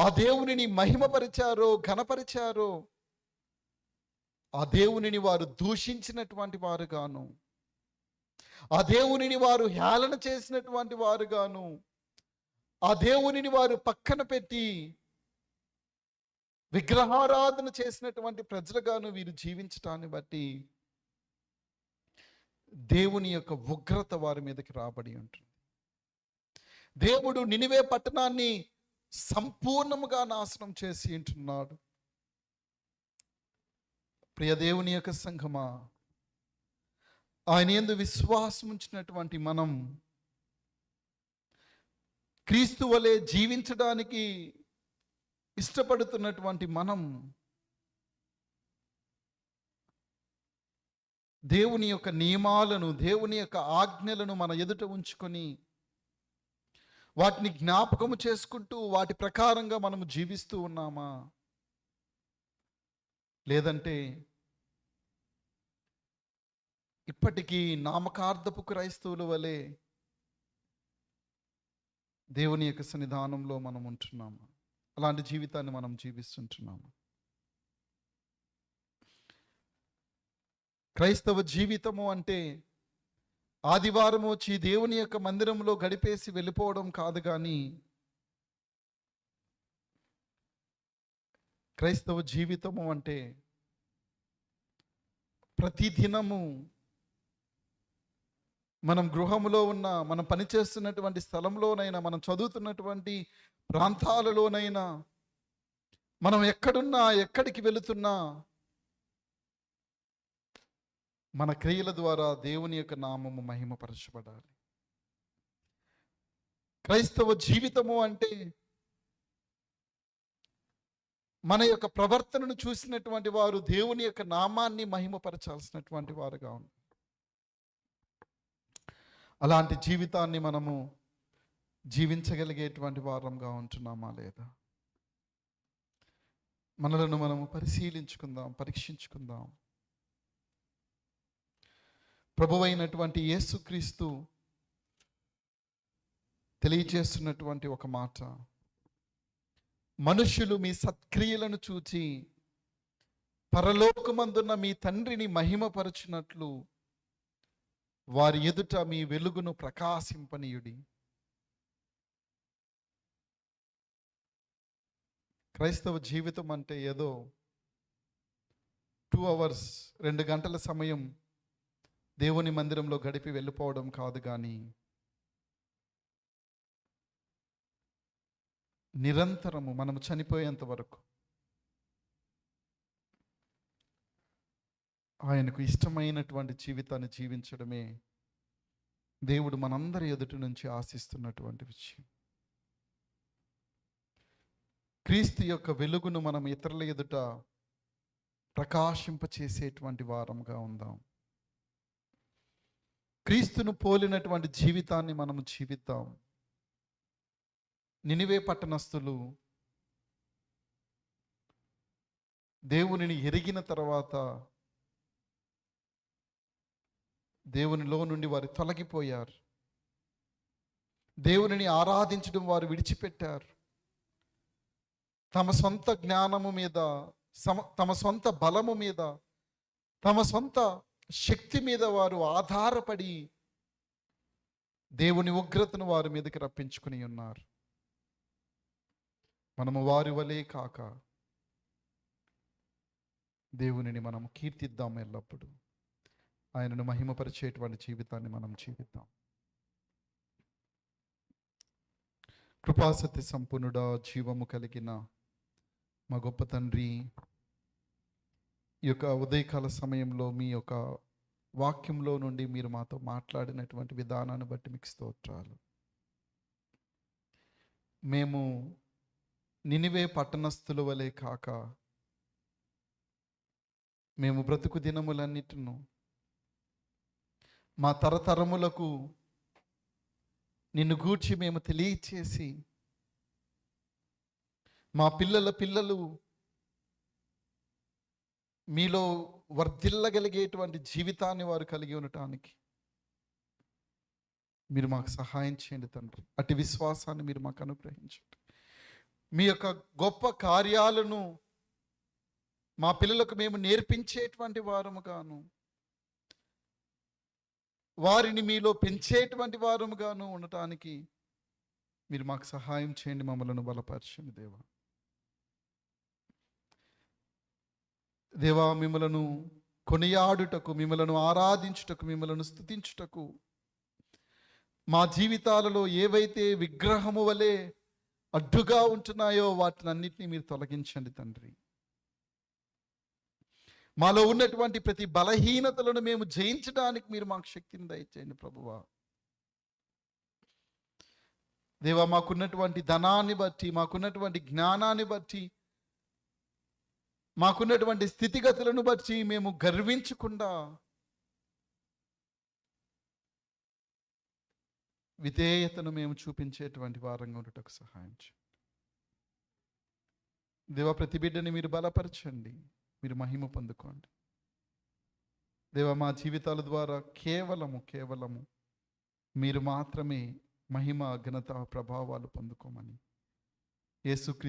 ఆ దేవునిని మహిమపరిచారో, ఘనపరిచారో, ఆ దేవునిని వారు దూషించినటువంటి వారుగాను, ఆ దేవునిని వారు హేళన చేసినటువంటి వారుగాను, ఆ దేవునిని వారు పక్కన పెట్టి విగ్రహారాధన చేసినటువంటి ప్రజలుగాను వీరు జీవించటాన్ని బట్టి దేవుని యొక్క ఉగ్రత వారి మీదకి రాబడి ఉంటుంది. దేవుడు నినివే పట్టణాన్ని సంపూర్ణముగా నాశనం చేసి ఉంటున్నాడు. ప్రియ దేవుని యొక్క సంఘమా, ఆయన యందు విశ్వాసం ఉంచినటువంటి మనం క్రీస్తు వలె జీవించడానికి ఇష్టపడుతున్నటువంటి మనం దేవుని యొక్క నియమాలను, దేవుని యొక్క ఆజ్ఞలను మన ఎదుట ఉంచుకొని వాటిని జ్ఞాపకము చేసుకుంటూ వాటి ప్రకారంగా మనము జీవిస్తూ ఉన్నామా? లేదంటే ఇప్పటికీ నామకార్థపు క్రైస్తవుల వలె దేవుని యొక్క సన్నిధానంలో మనం ఉంటున్నాము? అలాంటి జీవితాన్ని మనం జీవిస్తుంటున్నాము? క్రైస్తవ జీవితము అంటే ఆదివారం వచ్చి దేవుని యొక్క మందిరంలో గడిపేసి వెళ్ళిపోవడం కాదు. కానీ క్రైస్తవ జీవితము అంటే ప్రతిదినము మనం గృహములో ఉన్న, మనం పనిచేస్తున్నటువంటి స్థలంలోనైనా, మనం చదువుతున్నటువంటి ప్రాంతాలలోనైనా, మనం ఎక్కడున్నా, ఎక్కడికి వెళుతున్నా మన క్రియల ద్వారా దేవుని యొక్క నామము మహిమపరచబడాలి. క్రైస్తవ జీవితము అంటే మన యొక్క ప్రవర్తనను చూసినటువంటి వారు దేవుని యొక్క నామాన్ని మహిమపరచాల్సినటువంటి వారుగా ఉన్నారు. అలాంటి జీవితాన్ని మనము జీవించగలిగేటువంటి వారంగా ఉంటున్నామా లేదా? మనలను మనము పరిశీలించుకుందాం, పరీక్షించుకుందాం. ప్రభువైనటువంటి యేసుక్రీస్తు తెలియజేస్తున్నటువంటి ఒక మాట, మనుష్యులు మీ సత్క్రియలను చూచి పరలోకమందున్న మీ తండ్రిని మహిమపరచునట్లు వారి ఎదుట మీ వెలుగును ప్రకాశింపనీయుడి. క్రైస్తవ జీవితం అంటే ఏదో 2 hours 2 గంటల సమయం దేవుని మందిరంలో గడిపి వెళ్ళిపోవడం కాదు. కానీ నిరంతరము మనము చనిపోయేంత వరకు ఆయనకు ఇష్టమైనటువంటి జీవితాన్ని జీవించడమే దేవుడు మనందరి ఎదుటి నుంచి ఆశిస్తున్నటువంటి విషయం. క్రీస్తు యొక్క వెలుగును మనం ఇతరుల ఎదుట ప్రకాశింపచేసేటువంటి వారంగా ఉందాం. క్రీస్తును పోలినటువంటి జీవితాన్ని మనము జీవిద్దాం. నినివే పట్టణస్థులు దేవునిని ఎరిగిన తర్వాత దేవునిలో నుండి వారు తొలగిపోయారు. దేవునిని ఆరాధించడం వారు విడిచిపెట్టారు. తమ సొంత జ్ఞానము మీద, తమ సొంత బలము మీద, తమ సొంత శక్తి మీద వారు ఆధారపడి దేవుని ఉగ్రతను వారి మీదకి రప్పించుకుని ఉన్నారు. మనము వారి వలే కాక దేవునిని మనం కీర్తిద్దాం. ఎల్లప్పుడూ ఆయనను మహిమపరిచేటువంటి జీవితాన్ని మనం జీవిద్దాం. కృపాసత్య సంపూర్ణుడా, జీవము కలిగిన మా గొప్ప తండ్రి, ఈ యొక్క ఉదయకాల సమయంలో మీ యొక్క వాక్యంలో నుండి మీరు మాతో మాట్లాడినటువంటి విధానాన్ని బట్టి మీకు స్తోత్రాలు. మేము నినివే పట్టణస్థుల వలె కాక మేము బ్రతుకు దినములన్నిటిను మా తరతరములకు నిన్ను గూర్చి మేము తెలియచేసి, మా పిల్లల పిల్లలు మీలో వర్ధిల్లగలిగేటువంటి జీవితాన్ని వారు కలిగి ఉండటానికి మీరు మాకు సహాయం చేయండి తండ్రి. అటు విశ్వాసాన్ని మీరు మాకు అనుగ్రహించండి. మీ యొక్క గొప్ప కార్యాలను మా పిల్లలకు మేము నేర్పించేటువంటి వారముగాను, వారిని మీలో పెంచేటువంటి వారముగాను ఉండటానికి మీరు మాకు సహాయం చేయండి. మమ్మలను బలపరచండి దేవా. దేవా, మిమ్మలను కొనియాడుటకు, మిమ్మలను ఆరాధించుటకు, మిమ్మలను స్తుతించుటకు మా జీవితాలలో ఏవైతే విగ్రహము వలె అడ్డుగా ఉంటున్నాయో వాటిని అన్నిటినీ మీరు తొలగించండి తండ్రి. మాలో ఉన్నటువంటి ప్రతి బలహీనతలను మేము జయించడానికి మీరు మాకు శక్తిని దయచేయండి ప్రభువా. దేవా, మాకున్నటువంటి ధనాన్ని బట్టి, మాకున్నటువంటి జ్ఞానాన్ని బట్టి, మాకున్నటువంటి స్థితిగతులను బట్టి మేము గర్వించకుండా విధేయతను మేము చూపించేటువంటి వారంగా ఉండటకు సహాయం చేయండి దేవా. ప్రతి బిడ్డని మీరు బలపరచండి, మీరు మహిమ పొందుకోండి దేవా. మా జీవితాల ద్వారా కేవలము మీరు మాత్రమే మహిమ, ఘనత, ప్రభావాలు పొందుకోమని యేసుక్రీస్తు